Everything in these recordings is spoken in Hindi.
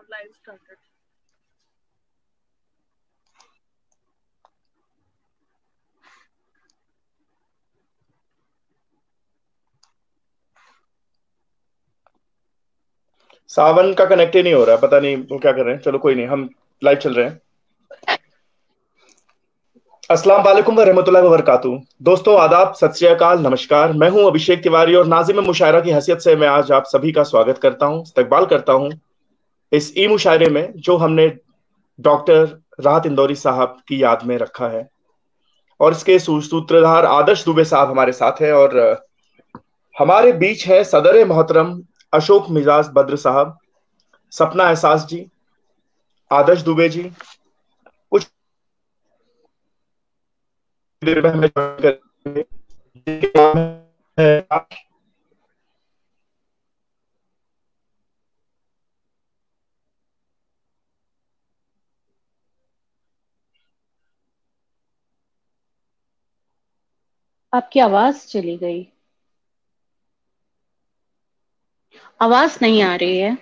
live started. सावन का कनेक्ट ही नहीं हो रहा है, पता नहीं वो क्या कर रहे हैं। चलो कोई नहीं, हम लाइव चल रहे हैं। अस्सलाम वालेकुम व रहमतुल्लाहि व बरकातुहू। दोस्तों आदाब, सत श्री अकाल, नमस्कार। मैं हूं अभिषेक तिवारी और नाज़िम मुशायरा की हैसियत से मैं आज आप सभी का स्वागत करता हूं, इस्तकबाल करता हूं इस ई मुशायरे में जो हमने डॉक्टर राहत इंदौरी साहब की याद में रखा है। और इसके सूत्रधार आदर्श दुबे साहब हमारे साथ हैं और हमारे बीच है सदर मोहतरम अशोक मिजाज बद्र साहब, सपना एहसास जी, आदर्श दुबे जी। कुछ देर में हमें ज्वाइन करेंगे। जिनके नाम है आपकी आवाज चली गई, आवाज नहीं आ रही है।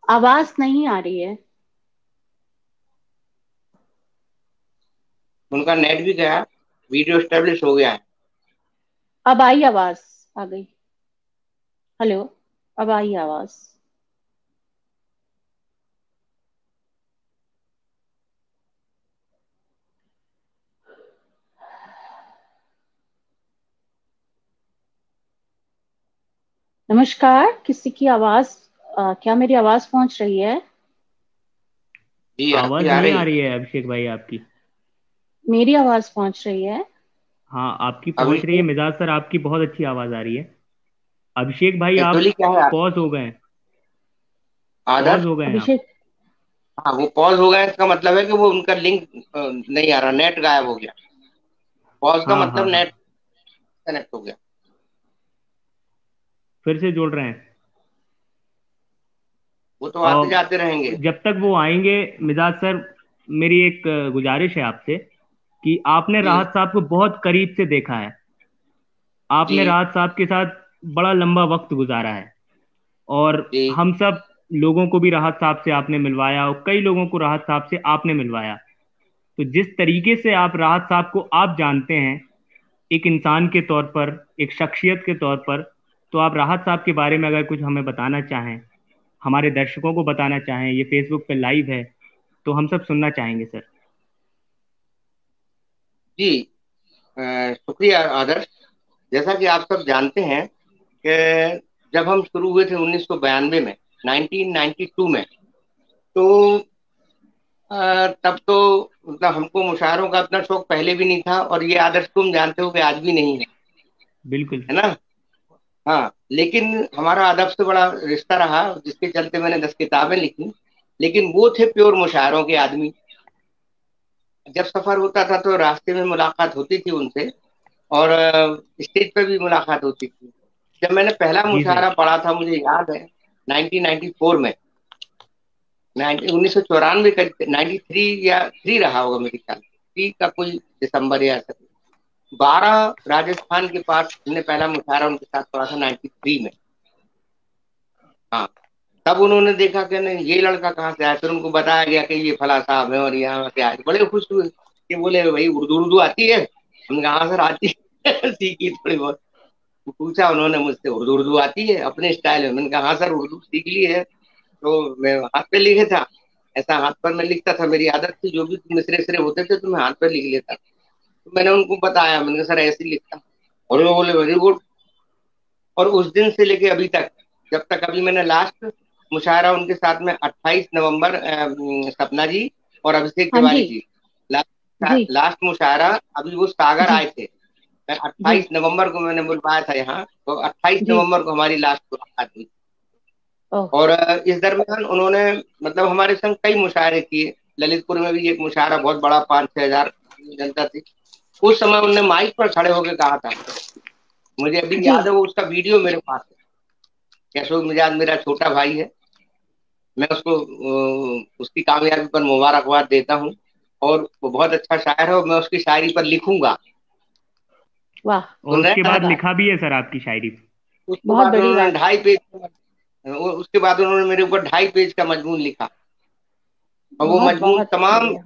आवाज नहीं आ रही है। उनका नेट भी गया, वीडियो एस्टेब्लिश हो गया है। अब आई आवाज, आ गई। हेलो, अब आई आवाज। नमस्कार, किसी की आवाज क्या मेरी आवाज पहुंच रही है? जी आवाज नहीं आ रही है अभिषेक भाई आपकी। मेरी आवाज पहुंच रही है। हाँ, आपकी पहुंच रही है। मिजाज सर, आपकी बहुत अच्छी आवाज आ रही है। अभिषेक भाई आप एक्चुअली क्या है, पॉज हो गए, आदर्श पॉज हो गए आप। अभिषेक, हाँ वो पॉज हो गया, इसका मतलब है कि वो उनका लिंक नहीं आ रहा, नेट गायब हो गया। पॉज का हाँ हाँ मतलब हाँ, नेट कनेक्ट हो गया। फिर से जोड़ रहे हैं। वो तो आते और जाते रहेंगे। जब तक वो आएंगे, मिजाज सर, मेरी एक गुजारिश है आपसे कि आपने जी राहत साहब को बहुत करीब से देखा है। आपने जी राहत साहब के साथ बड़ा लंबा वक्त गुजारा है और जी हम सब लोगों को भी राहत साहब से आपने मिलवाया और कई लोगों को राहत साहब से आपने मिलवाया। तो जिस तरीके से आप राहत साहब को आप जानते हैं, एक इंसान के तौर पर, एक शख्सियत के तौर पर, तो आप राहत साहब के बारे में अगर कुछ हमें बताना चाहें, हमारे दर्शकों को बताना चाहें, ये फेसबुक पे लाइव है तो हम सब सुनना चाहेंगे सर। जी। शुक्रिया आदर्श। जैसा कि आप सब जानते हैं कि जब हम शुरू हुए थे 1992 में, 1992 में, तो तब तो मतलब हमको मुशायरों का इतना शौक पहले भी नहीं था, और ये आदर्श तुम जानते हो कि आज भी नहीं है, बिल्कुल। है ना। हाँ, लेकिन हमारा अदब से बड़ा रिश्ता रहा, जिसके चलते मैंने 10 किताबें लिखी। लेकिन वो थे प्योर मुशायरों के आदमी। जब सफर होता था तो रास्ते में मुलाकात होती थी उनसे, और स्टेज पर भी मुलाकात होती थी। जब मैंने पहला जी सर। मुशायरा पढ़ा था, मुझे याद है 1994 में, 1994 का, 93 या 3 रहा होगा मेरे ख्याल, 3 का कोई दिसंबर या ऐसा। 12 राजस्थान के पास हमने पहला मुशायरा उनके साथ पढ़ा था 93 में। हाँ, तब उन्होंने देखा कि नहीं ये लड़का कहाँ से आया, फिर उनको बताया गया कि ये फला साहब है और यहाँ से आए। बड़े खुश हुए कि बोले भाई उर्दू उर्दू आती है। हमने कहा हाँ सर आती है सीखी थोड़ी बहुत। पूछा उन्होंने मुझसे, उर्दू उर्दू आती है अपने स्टाइल में? मैंने कहा हाँ सर उर्दू सीख ली है। तो मैं हाथ पे लिखे था, ऐसा हाथ पर मैं लिखता था, मेरी आदत थी, जो भी मिसरे सिरे होते थे तो मैं हाथ पर लिख लेता। तो मैंने उनको बताया, मैंने कहा सर ऐसे ही लिखता। और वो बोले वेरी गुड। और उस दिन से लेके अभी तक, जब तक अभी मैंने लास्ट मुशायरा उनके साथ में 28 नवंबर, सपना जी और अभिषेक हाँ जी। तिवारी जी, जी लास्ट मुशायरा अभी वो सागर जी आए थे। मैं जी 28 नवंबर को मैंने बुलवाया था यहाँ, तो 28 जी। नवंबर को हमारी लास्ट मुलाकात हुई। ओह और इस दरमियान उन्होंने मतलब हमारे संग कई मुशायरे किए। ललितपुर में भी एक मुशायरा बहुत बड़ा, 5-6 हजार जनता थी। उस समय उन्होंने माइक पर खड़े होकर कहा था, मुझे अभी जी। याद है, वो उसका वीडियो मेरे पास है। कैशोर मिजाज मेरा छोटा भाई है, मैं उसको उसकी कामयाबी पर मुबारकबाद देता हूँ। और वो बहुत अच्छा शायर है और मैं उसकी शायरी पर लिखूंगा। वाह। और सुन रहे उसके हैं बाद ना? लिखा भी है सर आपकी शायरी। उसके बहुत बाद बड़ी उन्होंने बात। 2.5 पेज उसके बाद उन्होंने मेरे ऊपर 2.5 पेज का मजमून लिखा। और वो बहुत मजमून बहुत तमाम बढ़िया।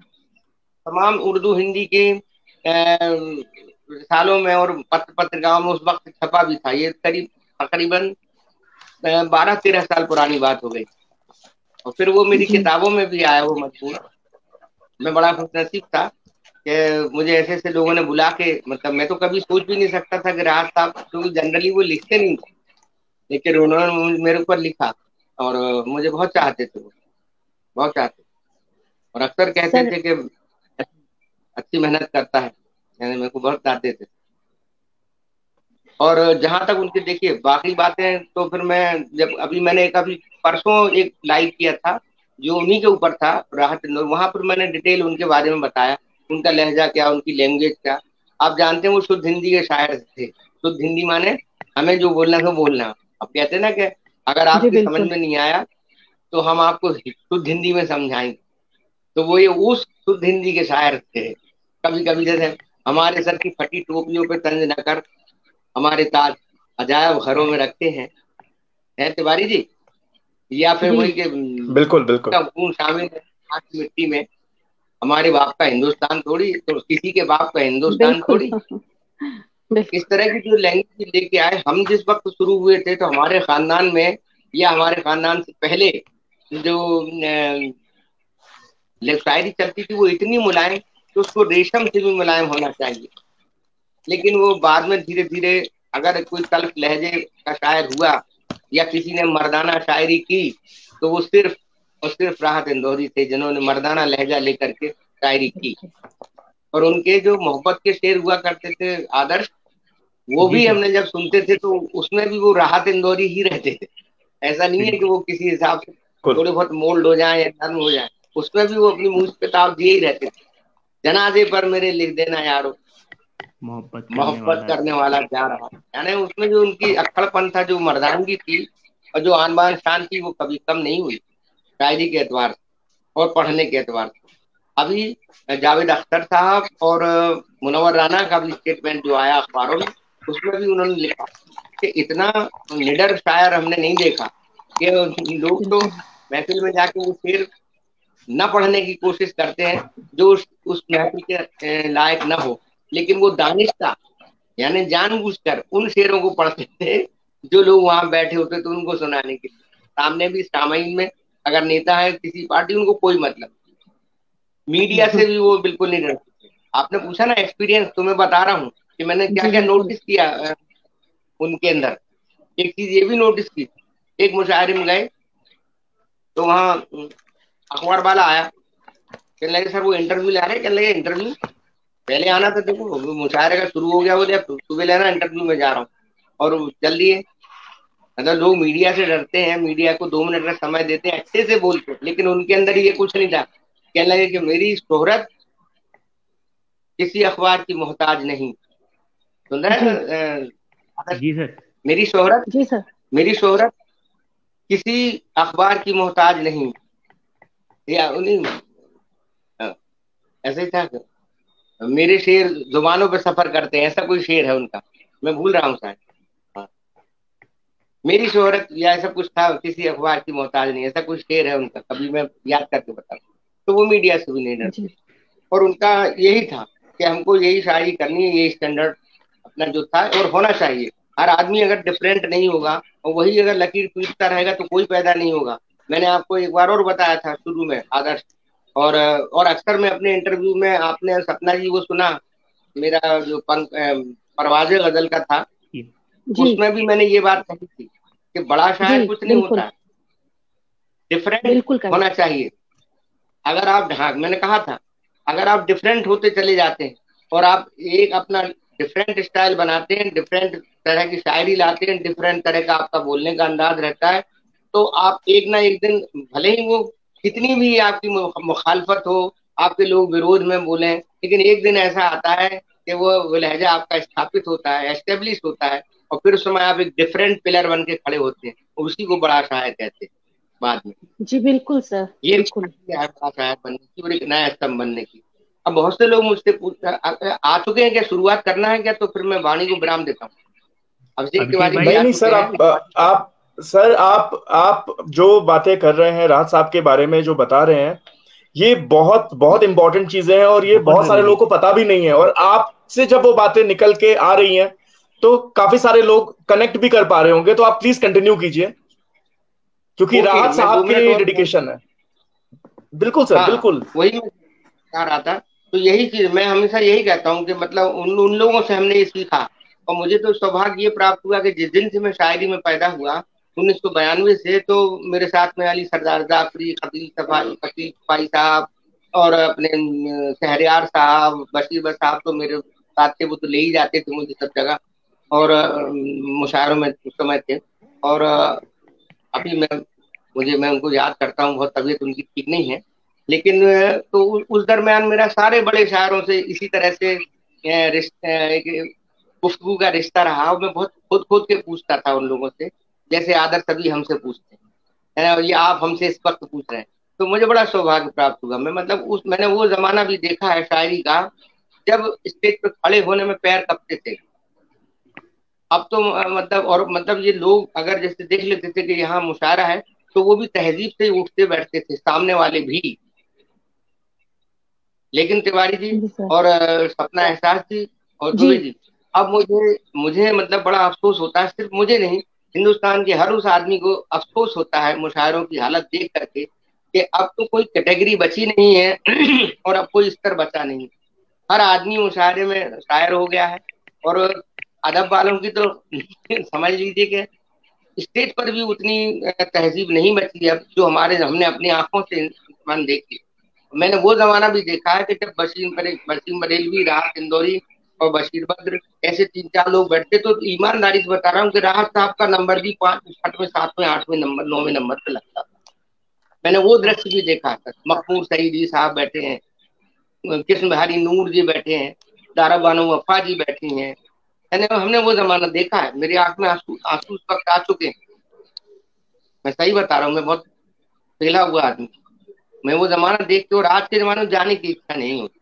तमाम उर्दू हिंदी के सालों में और पत्र पत्रिकाओं में उस वक्त छपा भी था। ये तकरीबन 12-13 साल पुरानी बात हो गई। और फिर वो मेरी जी किताबों में भी आया वो मजमून। मैं बड़ा खुशनसीब था कि मुझे ऐसे ऐसे लोगों ने बुला के, मतलब मैं तो कभी सोच भी नहीं सकता था कि राहत साहब, क्योंकि जनरली वो लिखते नहीं थे, लेकिन उन्होंने मेरे ऊपर लिखा। और मुझे बहुत चाहते थे, वो बहुत चाहते थे। और अक्सर कहते सर। थे कि अच्छी मेहनत करता है, यानी मेरे को बहुत चाहते थे। और जहां तक उनके देखिए बाकी बातें, तो फिर मैं जब अभी मैंने अभी परसों एक लाइव किया था जो उन्हीं के ऊपर था, राहत इंदौर, वहां पर मैंने डिटेल उनके बारे में बताया, उनका लहजा क्या, उनकी लैंग्वेज क्या। आप जानते हैं वो शुद्ध हिंदी के शायर थे। शुद्ध हिंदी माने हमें जो बोलना है वो बोलना। अब कहते हैं ना कि अगर जी आपकी समझ बिल्कुल। में नहीं आया तो हम आपको शुद्ध हिंदी में समझाएंगे। तो वो ये उस शुद्ध हिंदी के शायर थे। कभी कभी जैसे हमारे सर की फटी टोपियों पे तंज न कर, हमारे ताज अजायब घरों में रखते हैं तिवारी जी। या फिर जी वही के बिल्कुल बिल्कुल। का खून शामिल है हाथ की मिट्टी में, हमारे बाप का हिंदुस्तान थोड़ी, तो किसी के बाप का हिंदुस्तान बिल्कुल। थोड़ी। बिल्कुल। इस तरह की जो लैंग्वेज लेके आए, हम जिस वक्त शुरू हुए थे तो हमारे खानदान में या हमारे खानदान से पहले जो शायरी चलती थी वो इतनी मुलायम कि उसको रेशम से भी मुलायम होना चाहिए। लेकिन वो बाद में धीरे धीरे, अगर कोई तल्ख लहजे का शायर हुआ या किसी ने मर्दाना शायरी की, तो वो सिर्फ और सिर्फ राहत इंदौरी थे जिन्होंने मर्दाना लहजा लेकर के शायरी की। बिल्कुल। और उनके जो मोहब्बत के शेर हुआ करते थे आदर्श, वो जी भी सर। हमने जब सुनते थे तो उसमें भी वो राहत इंदौरी ही रहते थे। ऐसा नहीं है कि बिल्कुल। वो किसी हिसाब से बिल्कुल थोड़े बहुत मोल्ड हो जाए या नर्म हो जाए, उसमें भी वो अपनी मुंह पे ताव दिए ही रहते थे। जनाजे पर मेरे लिख देना यारो, मोहब्बत करने मोहब्बत वाला। करने वाला क्या रहा। यानी उसमें जो उनकी अक्खड़पन था, जो मर्दानगी थी और जो आन बान शान थी, वो कभी कम नहीं हुई शायरी के एतबार से और पढ़ने के एतबार से। अभी जावेद अख्तर साहब और मुनव्वर राना का भी स्टेटमेंट जो आया अखबारों में, उसमें भी उन्होंने लिखा कि इतना निडर शायर हमने नहीं देखा, कि लोग तो बिल्कुल। महफिल में जाके वो शेर न पढ़ने की कोशिश करते हैं जो उस महफिल के लायक न हो, लेकिन वो दानिश था, यानी जानबूझकर उन शेरों को पढ़ते थे जो लोग वहां बैठे होते थे उनको सुनाने के लिए। सामने भी सामाइन में अगर नेता है किसी पार्टी, उनको कोई मतलब, मीडिया से भी वो बिल्कुल नहीं डरते थे। आपने पूछा ना एक्सपीरियंस, तो मैं बता रहा हूँ कि मैंने क्या जी क्या बिल्कुल। नोटिस किया उनके अंदर। एक चीज ये भी नोटिस की, एक मुशायरे में गए तो वहाँ अखबार वाला आया, कहने लगे सर वो इंटरव्यू ले रहे हैं। कहने लगे इंटरव्यू पहले आना था, देखो मुशायरे का शुरू हो गया, बोले अब सुबह लेना इंटरव्यू में जा रहा हूँ। और चल दिए। मतलब लोग मीडिया से डरते हैं, मीडिया को 2 मिनट का समय देते हैं, अच्छे से बोलते हैं, लेकिन उनके अंदर ये कुछ नहीं था। कहने लगे कि मेरी शोहरत किसी अखबार की मोहताज नहीं। सुन रहे जी। हैं जी सर। मेरी शोहरत, जी सर। मेरी शोहरत किसी अखबार की मोहताज नहीं। या उन्हीं ऐसे ही था, मेरे शेर जुबानों पे सफर करते हैं, ऐसा कोई शेर है उनका, मैं भूल रहा हूँ शायद। हाँ, मेरी शोहरत या ऐसा कुछ था, किसी अखबार की मोहताज नहीं, ऐसा कुछ शेर है उनका, कभी मैं याद करके बताऊँ। तो वो मीडिया से भी नहीं डरते। जी और उनका यही था कि हमको यही शायरी करनी है, यही स्टैंडर्ड अपना जो था और होना चाहिए। हर आदमी अगर डिफरेंट नहीं होगा और वही अगर लकीर पीटता रहेगा तो कोई पैदा नहीं होगा। मैंने आपको एक बार और बताया था शुरू में आदर्श। और अक्सर मैं अपने इंटरव्यू में, आपने सपना जी वो सुना मेरा जो परवाज़े गजल का था, जी उसमें भी मैंने ये बात कही थी कि बड़ा जी शायर कुछ नहीं होता बिल्कुल। है, डिफरेंट बिल्कुल कर। होना चाहिए। अगर आप, हाँ मैंने कहा था, अगर आप डिफरेंट होते चले जाते हैं और आप एक अपना डिफरेंट स्टाइल बनाते हैं, डिफरेंट तरह की शायरी लाते हैं, डिफरेंट तरह का आपका बोलने का अंदाज रहता है, तो आप एक ना एक दिन, भले ही वो कितनी भी आपकी मुखालफत हो, आपके लोग विरोध में बोले, लेकिन एक दिन ऐसा आता है कि वो लहजा आपका स्थापित होता है, एस्टेब्लिश होता है, और फिर उस समय आप एक डिफरेंट पिलर बन के खड़े होते हैं, उसी को बड़ा शायर कहते हैं बाद में। जी बिल्कुल सर। ये बिल्कुल। है बड़ा शायर बनने की और एक नया स्तंभ बनने की। अब बहुत से लोग मुझसे पूछ आ चुके हैं, क्या शुरुआत करना है क्या, तो फिर मैं वाणी को विराम देता हूँ। अभिषेक अभिषेक तिवारी भाई, जी नहीं आ नहीं चुके सर, हैं। आप जो बातें कर रहे हैं राहत साहब के बारे में जो बता रहे हैं, ये बहुत बहुत इंपॉर्टेंट चीजें हैं और ये बहुत बहुत सारे जरूरी। लोगों को पता भी नहीं है। और आपसे जब वो बातें निकल के आ रही हैं तो काफी सारे लोग कनेक्ट भी कर पा रहे होंगे। तो आप प्लीज कंटिन्यू कीजिए, क्योंकि ओके, राहत मैं साहब 2 के मिनट लिए और। डेडिकेशन है। बिल्कुल सर, हाँ, बिल्कुल। वही मैं बता रहा था। तो यही चीज मैं हमेशा यही कहता हूँ कि मतलब उन उन लोगों से हमने ये सीखा। और मुझे तो सौभाग्य ये प्राप्त हुआ कि जिस दिन से मैं शायरी में पैदा हुआ 1992 से, तो मेरे साथ में अली सरदार जाफरी, खतीब सफाई साहब और अपने शहरयार साहब, बशीर बस साहब तो मेरे साथ थे। वो तो ले ही जाते थे मुझे सब जगह, और मुशायरों में उस समय थे। और अभी मैं उनको याद करता हूँ, बहुत तबीयत उनकी ठीक नहीं है। लेकिन तो उस दरमियान मेरा सारे बड़े शायरों से इसी तरह से एक गुफ्तगू का रिश्ता रहा। और मैं बहुत खुद खुद के पूछता था उन लोगों से, जैसे आदर सभी हमसे पूछते हैं, है ना, और ये आप हमसे इस वक्त पूछ रहे हैं। तो मुझे बड़ा सौभाग्य प्राप्त हुआ। मैं मतलब मैंने वो जमाना भी देखा है शायरी का, जब स्टेज पे खड़े होने में पैर कपते थे। अब तो मतलब, और मतलब ये लोग अगर जैसे देख लेते थे कि यहाँ मुशायरा है, तो वो भी तहजीब से उठते बैठते थे, सामने वाले भी। लेकिन तिवारी जी जी सर। और सपना एहसास जी और जी दुबे जी, अब मुझे मुझे मतलब बड़ा अफसोस होता है, सिर्फ मुझे नहीं, हिंदुस्तान के हर उस आदमी को अफसोस होता है मुशायरों की हालत देख करके, कि अब तो कोई कैटेगरी बची नहीं है और अब कोई स्तर बचा नहीं। हर आदमी मुशायरे में शायर हो गया है। और अदब वालों की तो समझ लीजिए कि स्टेज पर भी उतनी तहजीब नहीं बची है अब, जो हमने अपनी आंखों से इंसान देखी। मैंने वो जमाना भी देखा है कि जब बशीर बरेलवी, राहत इंदौरी और बशीर बद्र ऐसे 3-4 लोग बैठते, तो ईमानदारी से बता रहा हूँ कि राहत साहब का नंबर भी 5, 6वें, 7वें, 8वें नंबर, 9वें नंबर पे लगता था। मैंने वो दृश्य भी देखा है। मकबूल सईदी साहब बैठे हैं, कृष्ण बिहारी नूर जी बैठे हैं, दारा बानो वफा जी बैठी हैं, है ना। हमने वो जमाना देखा है। मेरी आंख में आंसू आंसू उस वक्त आ चुके हैं। मैं सही बता रहा हूँ, मैं बहुत फैला हुआ आदमी। मैं वो जमाना देख के और आज के जमाने में जाने की इच्छा नहीं होती।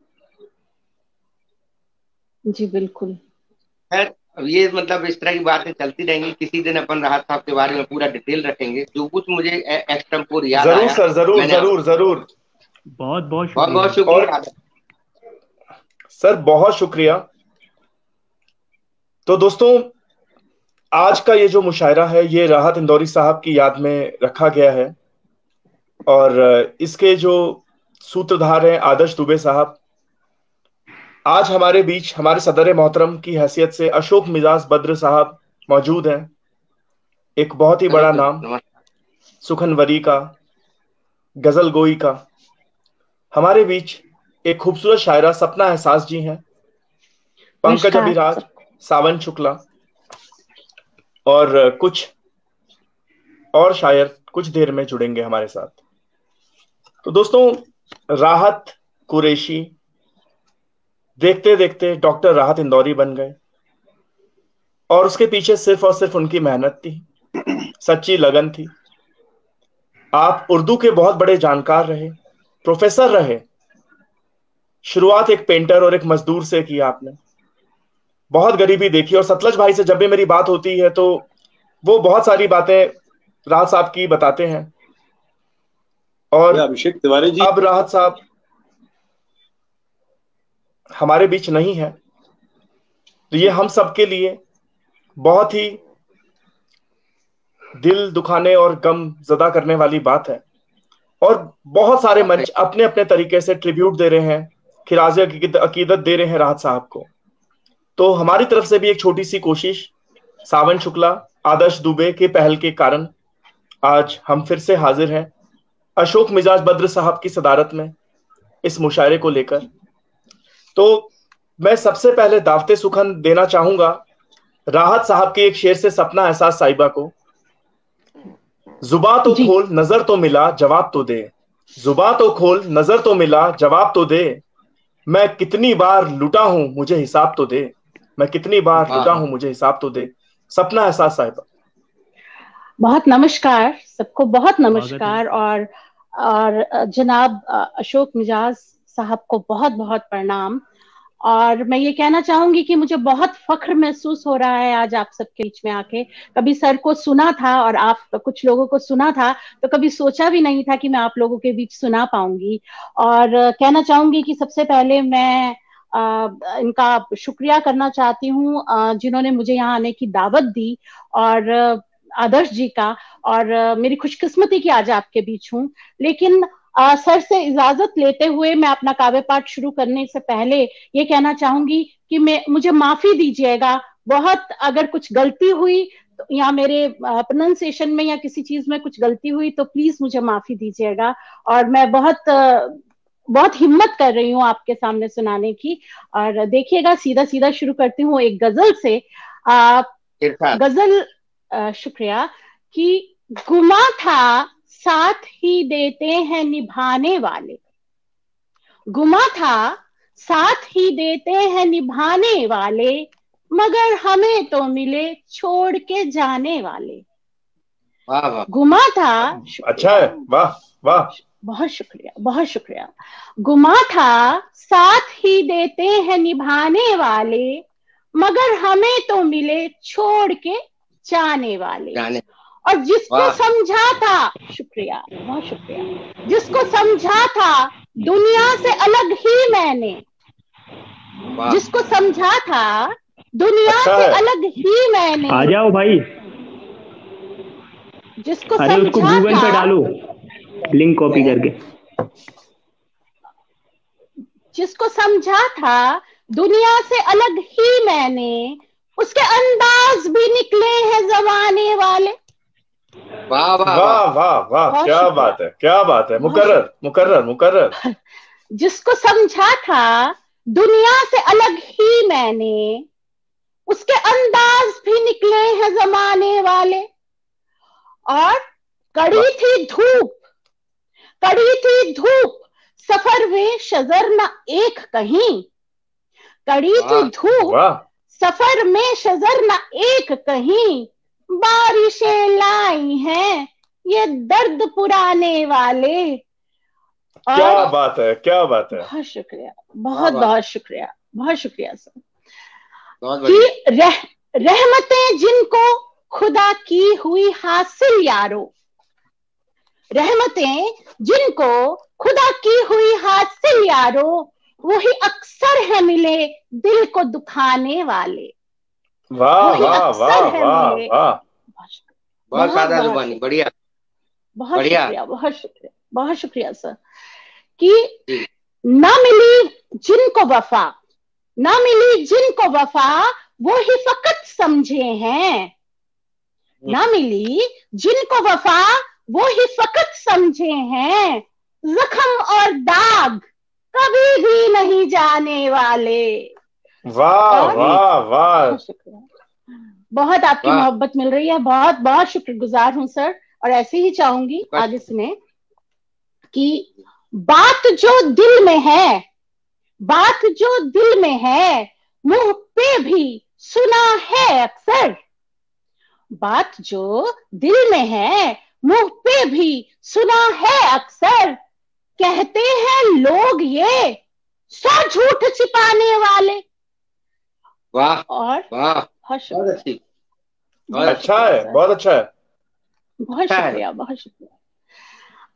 जी बिल्कुल। खैर, अब ये मतलब इस तरह की बातें चलती रहेंगी। किसी दिन अपन राहत साहब के बारे में पूरा डिटेल रखेंगे। जो कुछ मुझे एक्सटेम्पोर याद जरूर आया, सर, जरूर मैंने जरूर आपको। जरूर। बहुत बहुत बहुत शुक्रिया। बहुत और शुक्रिया। सर बहुत शुक्रिया। तो दोस्तों, आज का ये जो मुशायरा है ये राहत इंदौरी साहब की याद में रखा गया है। और इसके जो सूत्रधार हैं आदर्श दुबे साहब, आज हमारे बीच हमारे सदर मोहतरम की हैसियत से अशोक मिजाज बद्र साहब मौजूद हैं। एक बहुत ही बड़ा बिल्कुल, नाम, नमस्कार। सुखनवरी का, गजल गोई का। हमारे बीच एक खूबसूरत शायरा सपना एहसास जी हैं, पंकज नमस्कार अभिराज, सबको। सावन शुक्ला और कुछ और शायर कुछ देर में जुड़ेंगे हमारे साथ। तो दोस्तों, राहत कुरैशी देखते देखते डॉक्टर राहत इंदौरी बन गए। और उसके पीछे सिर्फ और सिर्फ उनकी मेहनत थी, सच्ची लगन थी। आप उर्दू के बहुत बड़े जानकार रहे, प्रोफेसर रहे। शुरुआत एक पेंटर और एक मजदूर से की आपने। बहुत गरीबी देखी। और सतलज भाई से जब भी मेरी बात होती है तो वो बहुत सारी बातें राहत साहब की बताते हैं। और अभिषेक तिवारी जी, अब राहत साहब हमारे बीच नहीं है, तो ये हम सबके लिए बहुत ही दिल दुखाने और गम जदा करने वाली बात है। और बहुत सारे मंच अपने अपने तरीके से ट्रिब्यूट दे रहे हैं, खिराज अकीदत दे रहे हैं राहत साहब को। तो हमारी तरफ से भी एक छोटी सी कोशिश, सावन शुक्ला, आदर्श दुबे के पहल के कारण आज हम फिर से हाजिर हैं अशोक मिजाज बद्र साहब की सदारत में इस मुशायरे को लेकर। तो मैं सबसे पहले दावते सुखन देना चाहूंगा राहत साहब के एक शेर से सपना एहसास साहिबा को। जुबा तो जी खोल नजर तो मिला जवाब तो दे, जुबा तो खोल नजर तो मिला जवाब तो दे, मैं कितनी बार लुटा हूं मुझे हिसाब तो दे, मैं कितनी बार लुटा हूं मुझे हिसाब तो दे। सपना एहसास साहिबा। बहुत नमस्कार सबको, बहुत स्वागत है। नमस्कार। और जनाब अशोक मिजाज साहब को बहुत बहुत प्रणाम। और मैं ये कहना चाहूंगी कि मुझे बहुत फख्र महसूस हो रहा है आज आप सबके बीच में आके। कभी सर को सुना था और आप कुछ लोगों को सुना था, तो कभी सोचा भी नहीं था कि मैं आप लोगों के बीच सुना पाऊंगी। और कहना चाहूंगी कि सबसे पहले मैं इनका शुक्रिया करना चाहती हूँ जिन्होंने मुझे यहाँ आने की दावत दी, और आदर्श जी का। और मेरी खुशकिस्मती की आज आपके बीच हूँ। लेकिन सर से इजाजत लेते हुए मैं अपना काव्य पाठ शुरू करने से पहले ये कहना चाहूंगी कि मुझे माफी दीजिएगा, बहुत अगर कुछ गलती हुई तो, या मेरे प्रोनाउंसिएशन में या किसी चीज में कुछ गलती हुई तो प्लीज मुझे माफी दीजिएगा। और मैं बहुत हिम्मत कर रही हूँ आपके सामने सुनाने की। और देखिएगा, सीधा सीधा शुरू करती हूँ एक गजल से। गजल शुक्रिया। कि गुमा था साथ ही देते हैं निभाने वाले, गुमा था साथ ही देते हैं निभाने वाले, मगर हमें तो मिले छोड़ के जाने वाले। वाह वाह, गुमा था। अच्छा है, वाह वाह, बहुत शुक्रिया, बहुत शुक्रिया। गुमा था साथ ही देते हैं निभाने वाले, मगर हमें तो मिले छोड़ के जाने वाले। और जिसको समझा था, शुक्रिया, बहुत शुक्रिया, जिसको समझा था दुनिया से अलग ही मैंने, जिसको समझा था दुनिया से अलग ही मैंने। आ जाओ भाई, जिसको अरे उसको गूगल पे डालो लिंक कॉपी करके। जिसको समझा था दुनिया से अलग ही मैंने, उसके अंदाज भी निकले हैं जमाने वाले। वाह वाह वाह वाह वाह, क्या बात है, क्या बात है, मुकर्रर मुकर्रर मुकर्रर। जिसको समझा था दुनिया से अलग ही मैंने, उसके अंदाज भी निकले हैं जमाने वाले। और कड़ी थी धूप, कड़ी थी धूप, सफर में शजर न एक कहीं, कड़ी थी धूप, सफर में शजर न एक कहीं, बारिशें लाई हैं ये दर्द पुराने वाले। क्या बात है, क्या बात है, बहुत शुक्रिया, बहुत बहुत शुक्रिया, बहुत शुक्रिया सर। कि रहमतें जिनको खुदा की हुई हासिल यारो, रहमतें जिनको खुदा की हुई हासिल यारो, वही अक्सर है मिले दिल को दुखाने वाले। वाह वाह वाह वाह वाह, बहुत सादा जुबानी, बढ़िया, बहुत शुक्रिया, बहुत शुक्रिया, बहुत शुक्रिया सर। कि ना मिली जिनको वफा, ना मिली जिनको वफा, वो ही फकत समझे हैं, ना मिली जिनको वफा, वो ही फकत समझे हैं, जख्म और दाग कभी भी नहीं जाने वाले। वाह वाह वाह, शुक्रिया, बहुत आपकी मोहब्बत मिल रही है, बहुत बहुत शुक्रगुजार हूं सर। और ऐसे ही चाहूंगी आगे सुने कि बात जो दिल में है, बात जो दिल में है, मुंह पे भी सुना है अक्सर, बात जो दिल में है मुंह पे भी सुना है अक्सर, कहते हैं लोग ये 100 झूठ छिपाने वाले। वाह, और वाह, बहुत अच्छी, बहुत अच्छा है, बहुत अच्छा है, बहुत शुक्रिया, बहुत शुक्रिया।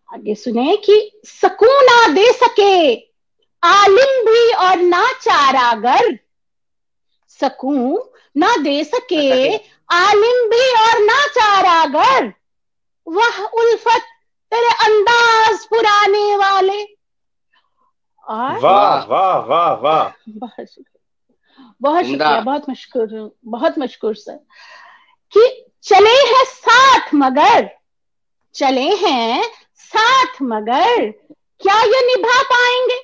आगे सुने कि सकून ना दे सके आलिम भी और ना चारागर, सकून ना दे सके आलिम भी और ना चारागर, वह उल्फत तेरे अंदाज पुराने वाले। और वाह वाह वाह वाह, बहुत शुक्रिया, बहुत शुक्रिया, बहुत मशकूर, बहुत मशकूर सर। कि चले हैं साथ मगर, चले हैं साथ मगर, क्या ये निभा पाएंगे?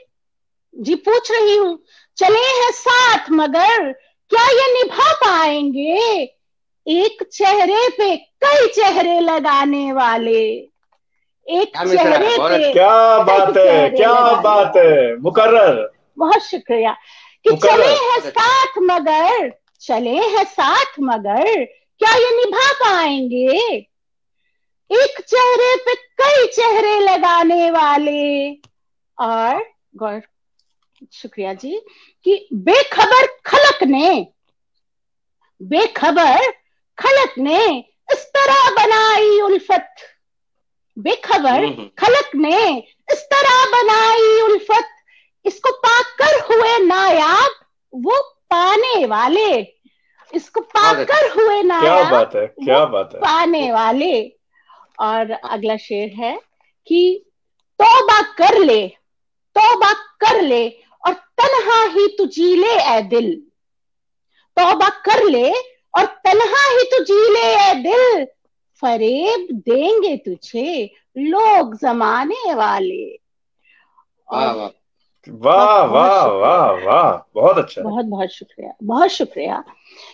जी पूछ रही हूं, चले हैं साथ मगर क्या ये निभा पाएंगे? एक चेहरे पे कई चेहरे लगाने वाले, एक चेहरे पे, क्या बात है, क्या बात है, मुकर्रर, बहुत शुक्रिया। कि चले हैं साथ मगर, चले हैं साथ मगर, क्या ये निभा पाएंगे? एक चेहरे पे कई चेहरे लगाने वाले। और गौर, शुक्रिया जी। कि बेखबर खलक ने इस तरह बनाई उल्फत, बेखबर खलक ने इस तरह बनाई उल्फत, इसको पाकर हुए नायाब वो पाने वाले, इसको पाकर हुए नायाब, क्या बात है, क्या बात है, पाने वाले। और अगला शेर है कि तौबा कर ले, तौबा कर ले और तन्हा ही तू जी ले ए दिल, तौबा कर ले और तन्हा ही तू जी ले ए दिल, फरेब देंगे तुझे लोग जमाने वाले। वाह वाह वाह वाह वाह, बहुत अच्छा, बहुत बहुत शुक्रिया, बहुत शुक्रिया।